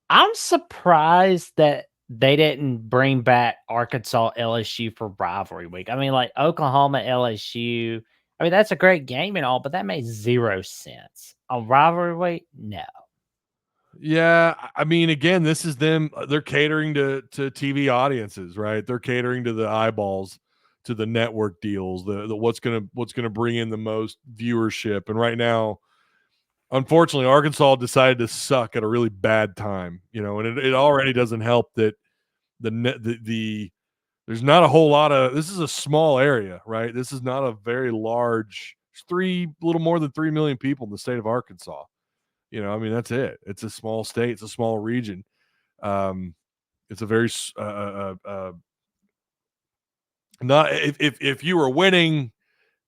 A: I'm surprised that they didn't bring back Arkansas LSU for rivalry week. I mean, like Oklahoma LSU. I mean, that's a great game and all, but that made 0 sense. On rivalry week, no.
B: Yeah, I mean, again, this is them. They're catering to TV audiences, right? They're catering to the eyeballs, to the network deals, the what's gonna bring in the most viewership. And right now, unfortunately, Arkansas decided to suck at a really bad time, and it already doesn't help that there's not a whole lot of, this is a small area, right? This is not a very large, little more than 3 million people in the state of Arkansas. I mean, that's it. It's a small state. It's a small region. It's a very not if you were winning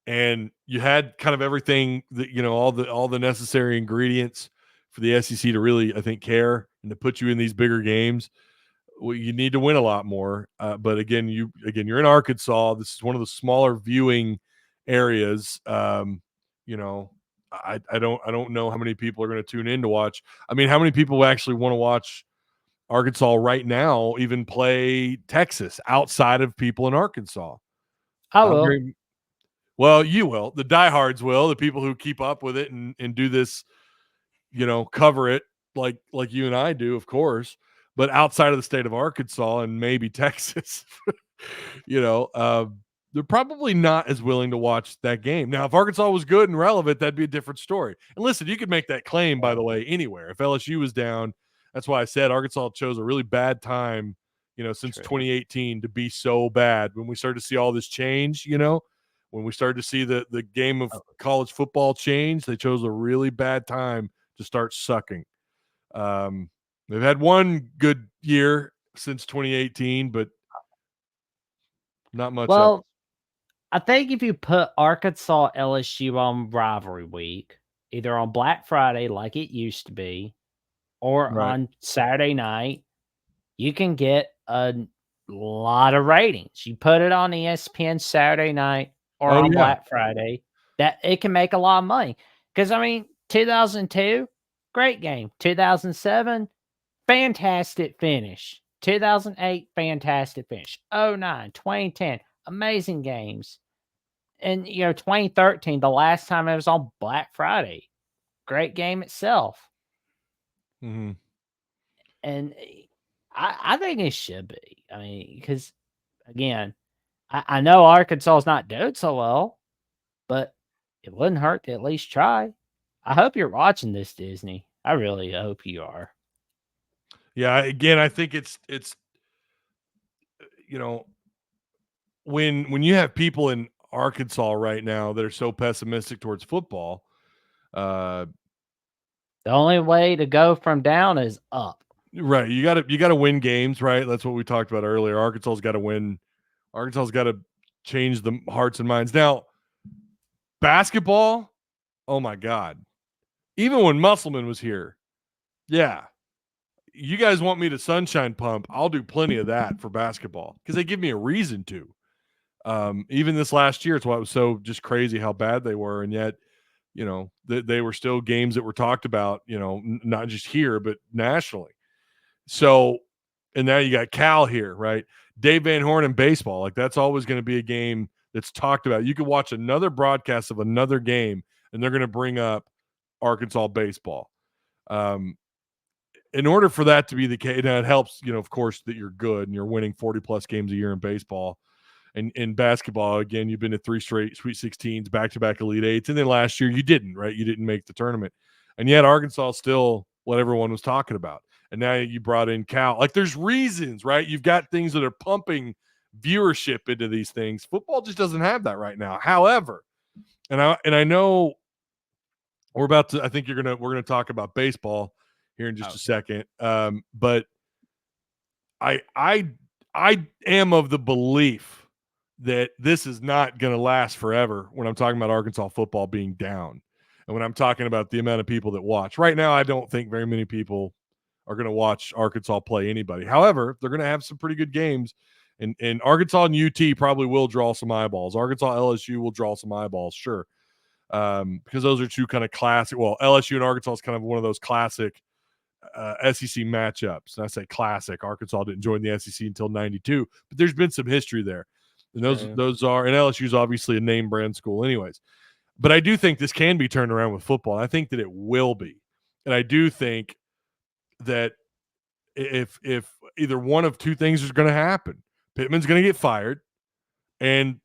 B: and you had kind of everything that all the necessary ingredients for the SEC to really, I think, care and to put you in these bigger games. Well, you need to win a lot more. But again, you're in Arkansas. This is one of the smaller viewing areas. I don't know how many people are going to tune in to watch. I mean, how many people actually want to watch Arkansas right now even play Texas outside of people in Arkansas?
A: I
B: I'm
A: will.
B: hearing, well, you will. The diehards will. The people who keep up with it and do this, cover it like you and I do, of course. But outside of the state of Arkansas and maybe Texas, you know, uh, they're probably not as willing to watch that game. Now, if Arkansas was good and relevant, that'd be a different story. And listen, you could make that claim, by the way, anywhere. If LSU was down, that's why I said Arkansas chose a really bad time, since
A: True.
B: 2018 to be so bad. When we started to see all this change, when we started to see the game of college football change, they chose a really bad time to start sucking. They've had one good year since 2018, but not much else.
A: Well, I think if you put Arkansas LSU on rivalry week, either on Black Friday like it used to be, or
B: Right.
A: on Saturday night, you can get a lot of ratings. You put it on ESPN Saturday night or
B: Oh,
A: on
B: yeah.
A: Black Friday, that it can make a lot of money. Because I mean, 2002, great game. 2007, fantastic finish. 2008, fantastic finish. 09, 2010, amazing games. And 2013, the last time it was on Black Friday, great game itself.
B: Mhm.
A: And I think it should be. I mean, because again, I know Arkansas is not doing so well, but it wouldn't hurt to at least try. I hope you're watching this, Disney. I really hope you are.
B: Yeah, again, I think it's you know, when you have people in Arkansas right now that are so pessimistic towards football, uh,
A: The only way to go from down is up.
B: right, you gotta win games, right? That's what we talked about earlier. Arkansas's got to win. Arkansas's got to change the hearts and minds. Now, basketball, oh my god. Even when Musselman was here, yeah, you guys want me to sunshine pump, I'll do plenty of that for basketball because they give me a reason to. Even this last year, it's why it was so just crazy how bad they were, and yet, they were still games that were talked about, not just here but nationally. So, and now you got Cal here, right? Dave Van Horn in baseball, like that's always going to be a game that's talked about. You could watch another broadcast of another game, and they're going to bring up Arkansas baseball. Um, in order for that to be the case, now it helps, of course, that you're good and you're winning 40 plus games a year in baseball. And in basketball, again, you've been to 3 straight Sweet 16s, back-to-back Elite Eights, and then last year you didn't, right? You didn't make the tournament, and yet Arkansas still what everyone was talking about. And now you brought in Cal. Like, there's reasons, right? You've got things that are pumping viewership into these things. Football just doesn't have that right now. However, and I know we're about to. I think we're gonna talk about baseball here in just a second. But I am of the belief that this is not going to last forever when I'm talking about Arkansas football being down. And when I'm talking about the amount of people that watch. Right now, I don't think very many people are going to watch Arkansas play anybody. However, they're going to have some pretty good games. And Arkansas and UT probably will draw some eyeballs. Arkansas LSU will draw some eyeballs, sure. Because those are two kind of classic. Well, LSU and Arkansas is kind of one of those classic SEC matchups. And I say classic. Arkansas didn't join the SEC until '92, but there's been some history there. And those are, and LSU's obviously a name brand school, anyways. But I do think this can be turned around with football. I think that it will be, and I do think that if either one of two things is going to happen, Pittman's going to get fired, and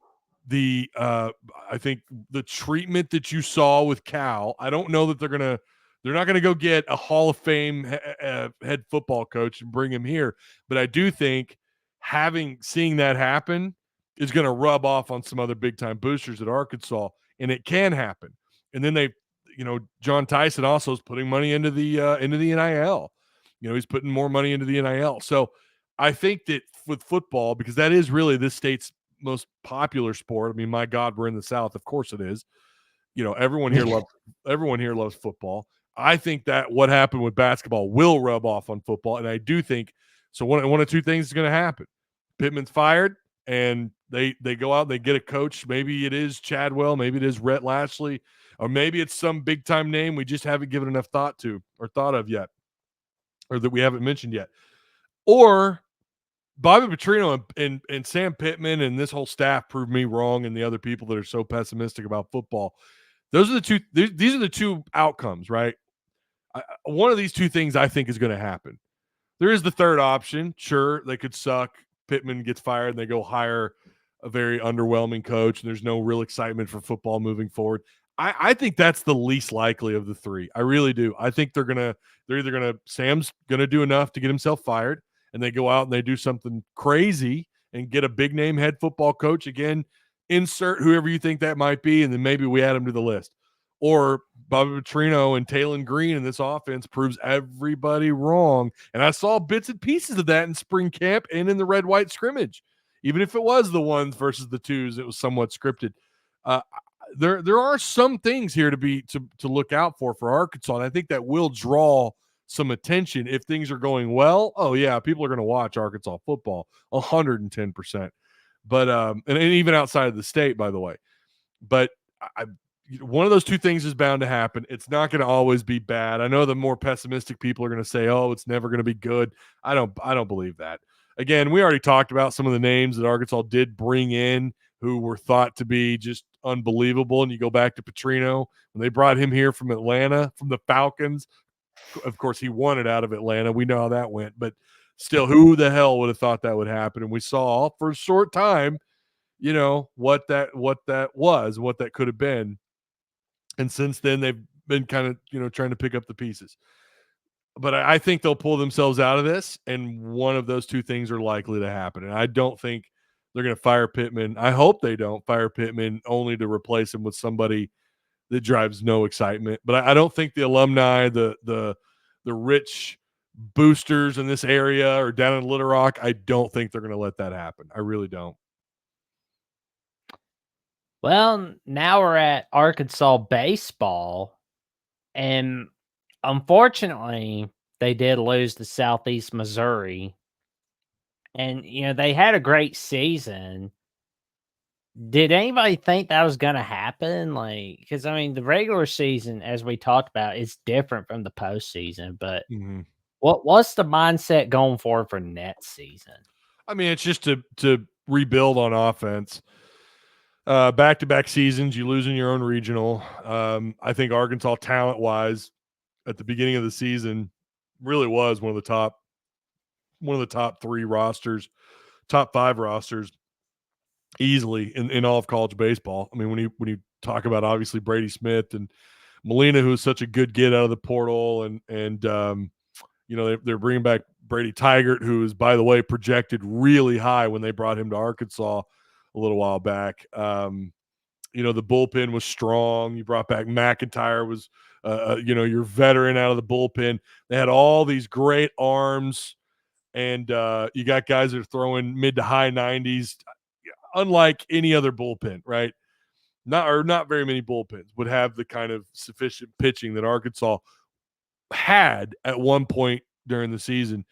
B: I think the treatment that you saw with Cal, I don't know that they're not going to go get a Hall of Fame head football coach and bring him here, but I do think seeing that happen is going to rub off on some other big time boosters at Arkansas, and it can happen. And then John Tyson also is putting money into the NIL. He's putting more money into the NIL. So I think that with football, because that is really this state's most popular sport. I mean, my God, we're in the South. Of course it is. Everyone here loves football. I think that what happened with basketball will rub off on football, and I do think so. One of two things is going to happen: Pittman's fired, and they go out and they get a coach. Maybe it is Chadwell, maybe it is Rhett Lashlee, or maybe it's some big time name we just haven't given enough thought to or thought of yet, or that we haven't mentioned yet, or Bobby Petrino and Sam Pittman and this whole staff proved me wrong, and the other people that are so pessimistic about football. Those are the two. These are the two outcomes, right? One of these two things I think is going to happen. There is the third option. Sure, they could suck. Pittman gets fired, and they go hire a very underwhelming coach, and there's no real excitement for football moving forward. I think that's the least likely of the three. I really do. I think Sam's gonna do enough to get himself fired, and they go out and they do something crazy and get a big name head football coach again. Insert whoever you think that might be, and then maybe we add him to the list. Or Bobby Petrino and Caitlyn Green in this offense proves everybody wrong. And I saw bits and pieces of that in spring camp and in the red-white scrimmage. Even if it was the ones versus the twos, it was somewhat scripted. There are some things here to look out for Arkansas, and I think that will draw some attention if things are going well. Oh yeah, people are going to watch Arkansas football 110%. But and even outside of the state, by the way. But one of those two things is bound to happen. It's not going to always be bad. I know the more pessimistic people are going to say, "Oh, it's never going to be good." I don't believe that. Again, we already talked about some of the names that Arkansas did bring in who were thought to be just unbelievable. And you go back to Petrino when they brought him here from Atlanta, from the Falcons. Of course, he won it out of Atlanta. We know how that went, but still, who the hell would have thought that would happen? And we saw for a short time, what that was, what that could have been. And since then, they've been kind of, trying to pick up the pieces. But I think they'll pull themselves out of this, and one of those two things are likely to happen. And I don't think they're going to fire Pittman. I hope they don't fire Pittman only to replace him with somebody that drives no excitement. But I don't think the alumni, the rich boosters in this area or down in Little Rock, I don't think they're going to let that happen. I really don't.
A: Well, now we're at Arkansas baseball, and unfortunately, they did lose to Southeast Missouri. And, they had a great season. Did anybody think that was going to happen? Because, the regular season, as we talked about, is different from the postseason. But what's the mindset going forward for next season?
B: It's just to rebuild on offense. Back-to-back seasons, you lose in your own regional. I think Arkansas, talent-wise, at the beginning of the season, really was one of the top 3 rosters, top 5 rosters, easily in all of college baseball. When you talk about obviously Brady Smith and Molina, who's such a good get out of the portal, and they're bringing back Brady Tigert, who is, by the way, projected really high when they brought him to Arkansas a little while back. The bullpen was strong. You brought back McIntyre, was your veteran out of the bullpen. They had all these great arms, and you got guys that are throwing mid to high 90s, unlike any other bullpen, right? Not very many bullpens would have the kind of sufficient pitching that Arkansas had at one point during the season.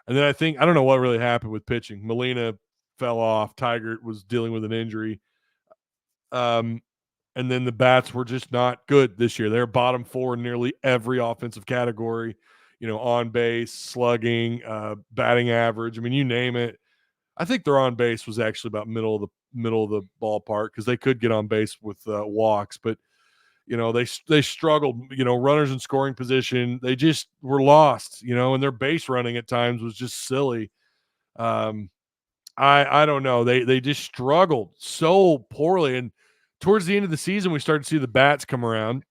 B: And then I don't know what really happened with pitching. Molina fell off. Tigert was dealing with an injury. And then the bats were just not good this year. They're bottom 4 in nearly every offensive category, on base, slugging, batting average. You name it. I think their on base was actually about middle of the ballpark, because they could get on base with walks, but they struggled, runners in scoring position. They just were lost, and their base running at times was just silly. I don't know. They just struggled so poorly. And towards the end of the season, we started to see the bats come around.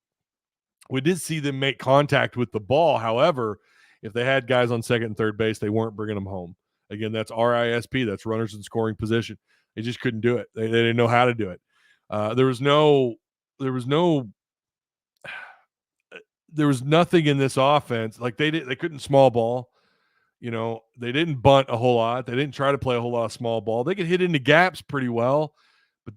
B: We did see them make contact with the ball. However, if they had guys on second and third base, they weren't bringing them home. Again, that's RISP. That's runners in scoring position. They just couldn't do it. They didn't know how to do it. There was no there was nothing in this offense. Like they couldn't small ball. They didn't bunt a whole lot. They didn't try to play a whole lot of small ball. They could hit into gaps pretty well, but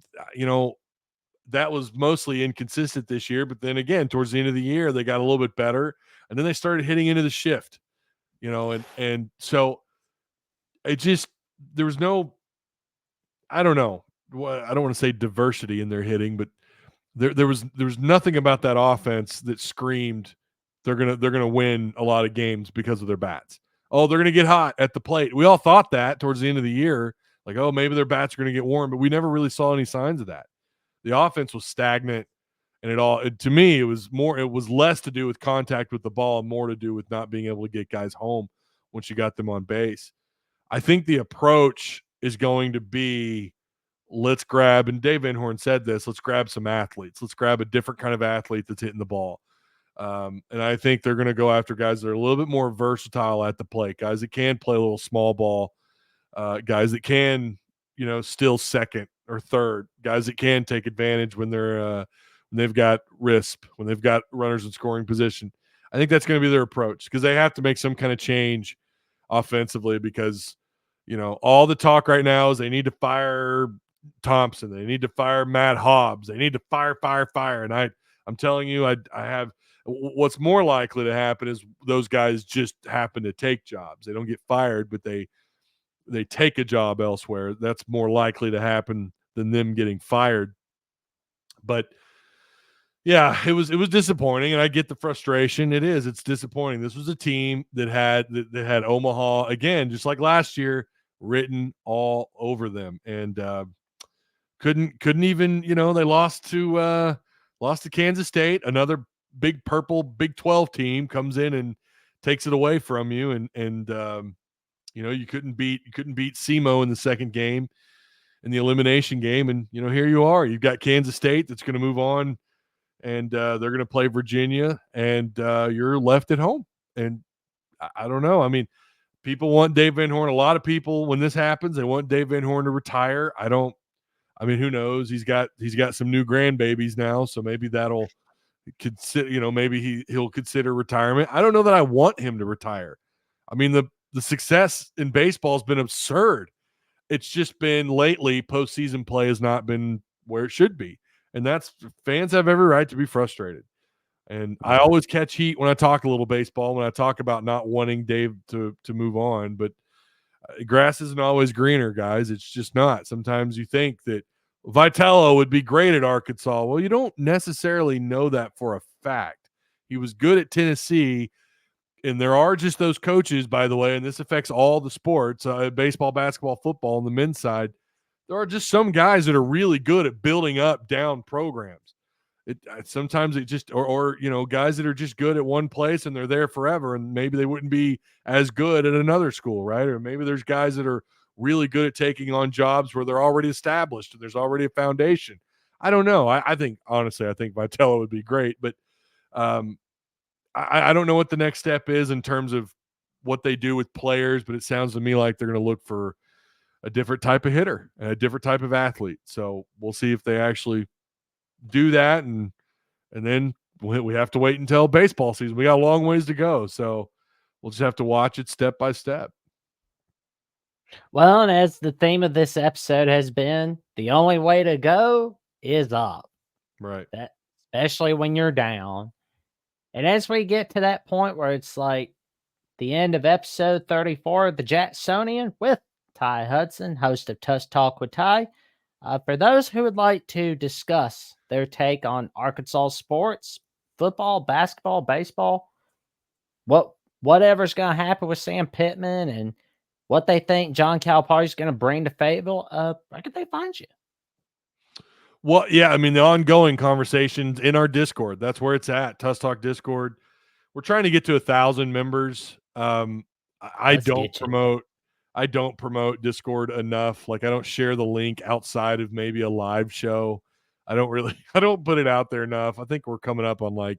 B: that was mostly inconsistent this year. But then again, towards the end of the year, they got a little bit better, and then they started hitting into the shift. And so it just there was no, I don't know, I don't want to say diversity in their hitting, but there was nothing about that offense that screamed they're gonna win a lot of games because of their bats. Oh, they're gonna get hot at the plate. We all thought that towards the end of the year, like, oh, maybe their bats are gonna get warm, but we never really saw any signs of that. The offense was stagnant, and to me, it was less to do with contact with the ball and more to do with not being able to get guys home once you got them on base. I think the approach is going to be, let's grab, and Dave Van Horn said this, let's grab some athletes. Let's grab a different kind of athlete that's hitting the ball. And I think they're going to go after guys that are a little bit more versatile at the plate, guys that can play a little small ball, guys that can, still second or third, guys that can take advantage when they've got RISP, when they've got runners in scoring position. I think that's going to be their approach because they have to make some kind of change offensively because, all the talk right now is they need to fire Thompson. They need to fire Matt Hobbs. They need to fire. And I'm telling you, I have what's more likely to happen is those guys just happen to take jobs. They don't get fired, but they take a job elsewhere. That's more likely to happen than them getting fired. But yeah, it was disappointing, and I get the frustration. It's disappointing. This was a team that had Omaha again, just like last year, written all over them, and couldn't even, they lost to Kansas State. Another big purple Big 12 team comes in and takes it away from you, and you couldn't beat SEMO in the second game, in the elimination game, and here you are. You've got Kansas State that's going to move on, and they're going to play Virginia, and you're left at home. And I don't know. I mean, people want Dave Van Horn. A lot of people, when this happens, they want Dave Van Horn to retire. Who knows? He's got some new grandbabies now, so maybe that'll consider. Maybe he'll consider retirement. I don't know that I want him to retire. I mean, the success in baseball has been absurd. It's just been lately, postseason play has not been where it should be, and that's, fans have every right to be frustrated. And I always catch heat when I talk a little baseball, when I talk about not wanting Dave to move on, but grass isn't always greener, guys. It's just not. Sometimes you think that Vitello would be great at Arkansas. Well, you don't necessarily know that for a fact. He was good at Tennessee, and there are just those coaches, by the way, and this affects all the sports, baseball, basketball, football on the men's side. There are just some guys that are really good at building up down programs. Sometimes it just, or guys that are just good at one place and they're there forever, and maybe they wouldn't be as good at another school, right? Or maybe there's guys that are really good at taking on jobs where they're already established and there's already a foundation. I don't know. I think, honestly, I think Vitello would be great, but I don't know what the next step is in terms of what they do with players, but it sounds to me like they're going to look for a different type of hitter and a different type of athlete. So we'll see if they actually do that, and then we have to wait until baseball season. We got a long ways to go, so we'll just have to watch it step by step.
A: Well, and as the theme of this episode has been, the only way to go is up.
B: Right.
A: Especially when you're down. And as we get to that point where it's like the end of episode 34 of the Jacksonian with Ty Hudson, host of Tusk Talk with Ty. For those who would like to discuss their take on Arkansas sports, football, basketball, baseball, whatever's going to happen with Sam Pittman and what they think John Calipari is going to bring to Fayetteville, where can they find you?
B: Well, yeah, I mean, the ongoing conversations in our Discord, that's where it's at, Tusk Talk Discord. We're trying to get to 1,000 members. I don't promote Discord enough. Like, I don't share the link outside of maybe a live show. I don't put it out there enough. I think we're coming up on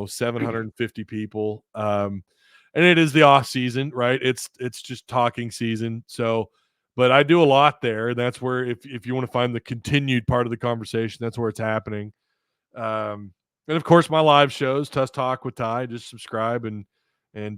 B: 750 people. And it is the off season, right? It's just talking season. So, but I do a lot there. That's where, if you want to find the continued part of the conversation, that's where it's happening. And of course, my live shows, Tusk Talk with Ty. Just subscribe and hit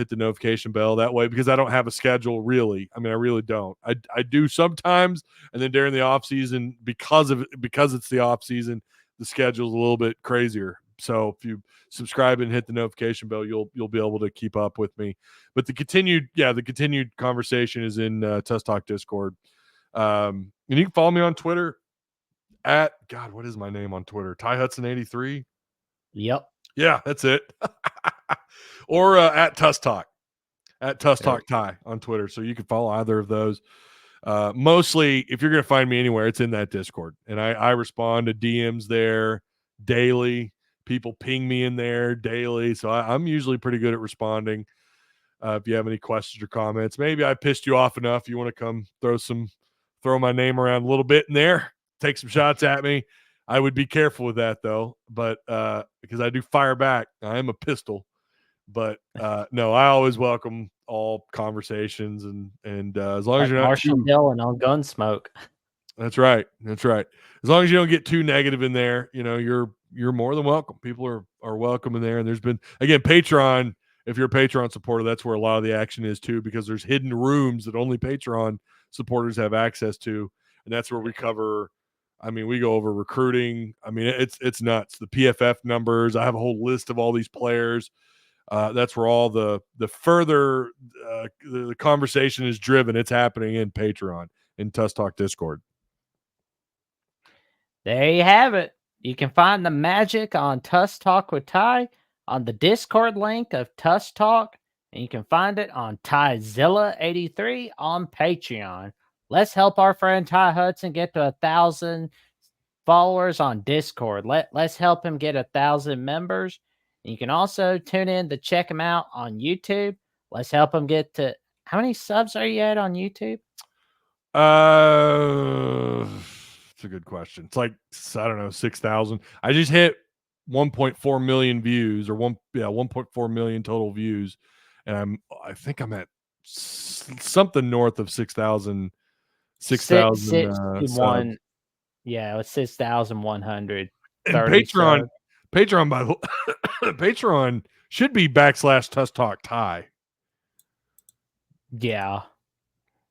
B: the notification bell that way, because I don't have a schedule really. I mean, I really don't. I do sometimes, and then during the off season, because it's the off season, the schedule's a little bit crazier. So if you subscribe and hit the notification bell, you'll be able to keep up with me. But the continued conversation is in Tusk Talk Discord. And you can follow me on Twitter at what is my name on Twitter? Ty Hudson 83.
A: Yep.
B: Yeah, that's it. Or at Tusk Talk, Ty on Twitter. So you can follow either of those. Mostly, if you're going to find me anywhere, it's in that Discord. And I respond to DMs there daily. People ping me in there daily. So I'm usually pretty good at responding. If you have any questions or comments, maybe I pissed you off enough, you want to come throw my name around a little bit in there, take some shots at me. I would be careful with that though, but because I do fire back. I am a pistol. But no, I always welcome all conversations, and as long as you're not
A: Marshall Dillon on Gunsmoke.
B: That's right. As long as you don't get too negative in there, you're more than welcome. People are welcome in there. And there's been, again, Patreon. If you're a Patreon supporter, that's where a lot of the action is too, because there's hidden rooms that only Patreon supporters have access to, and that's where we cover. I mean, we go over recruiting. I mean, it's nuts. The PFF numbers. I have a whole list of all these players. That's where all the further the conversation is driven. It's happening in Patreon, in Tusk Talk Discord.
A: There you have it. You can find the magic on Tusk Talk with Ty on the Discord link of Tusk Talk, and you can find it on Tyzilla83 on Patreon. Let's help our friend Ty Hudson get to 1,000 followers on Discord. Let's help him get 1,000 members. And you can also tune in to check him out on YouTube. Let's help him get to, how many subs are you at on YouTube?
B: It's a good question. It's like, I don't know, 6,000. I just hit 1.4 million views, or 1.4 million total views, and I think I'm at something north of 6,000
A: 61. Yeah, it was 6,100.
B: And Patreon, by the Patreon should be /Tusk Talk Ty.
A: Yeah.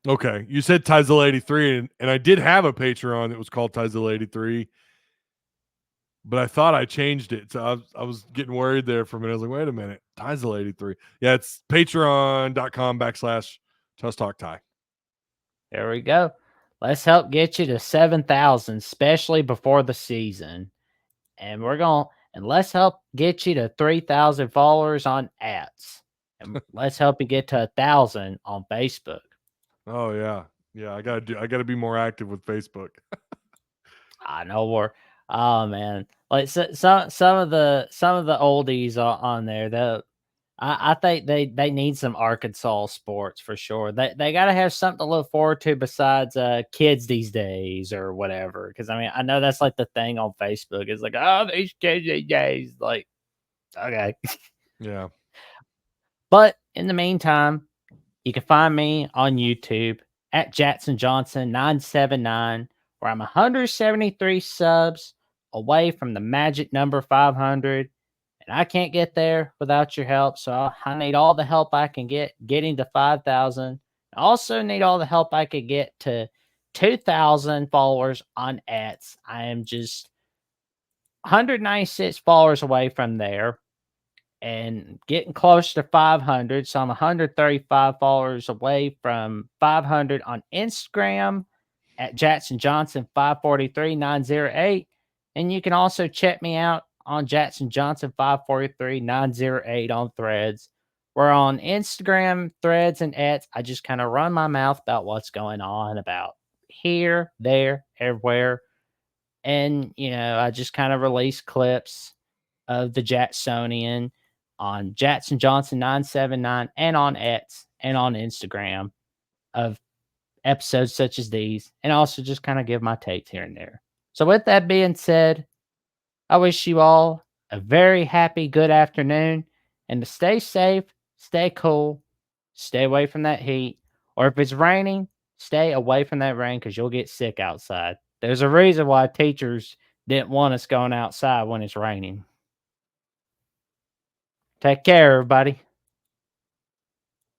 B: Okay, you said Tyzilla83, and I did have a Patreon that was called Tyzilla83, but I thought I changed it. So I was getting worried there for a minute. I was like, wait a minute, Tyzilla83. Yeah, it's patreon.com /Tusk Talk Ty.
A: There we go. Let's help get you to 7,000, especially before the season. And let's help get you to 3,000 followers on ads. And let's help you get to 1,000 on Facebook.
B: Oh yeah. I gotta be more active with Facebook.
A: I know we're, oh man, like some of the oldies on there. I think they need some Arkansas sports for sure. They got to have something to look forward to besides kids these days or whatever. Because I mean, I know that's like the thing on Facebook. It's like, oh, these kids these days. Like, okay,
B: Yeah.
A: But in the meantime, you can find me on YouTube at Jackson Johnson 979, where I'm 173 subs away from the magic number 500. And I can't get there without your help. So I need all the help I can get getting to 5,000. I also need all the help I could get to 2,000 followers on ads. I am just 196 followers away from there and getting close to 500. So I'm 135 followers away from 500 on Instagram at Jackson Johnson 543908. And you can also check me out on Jackson Johnson 543908 on Threads. We're on Instagram, Threads, and X. I just kind of run my mouth about what's going on about here, there, everywhere. And, I just kind of release clips of the Jacksonian on Jackson Johnson 979 and on X and on Instagram of episodes such as these, and also just kind of give my takes here and there. So with that being said, I wish you all a very happy, good afternoon, and to stay safe, stay cool, stay away from that heat, or if it's raining, stay away from that rain because you'll get sick outside. There's a reason why teachers didn't want us going outside when it's raining. Take care, everybody.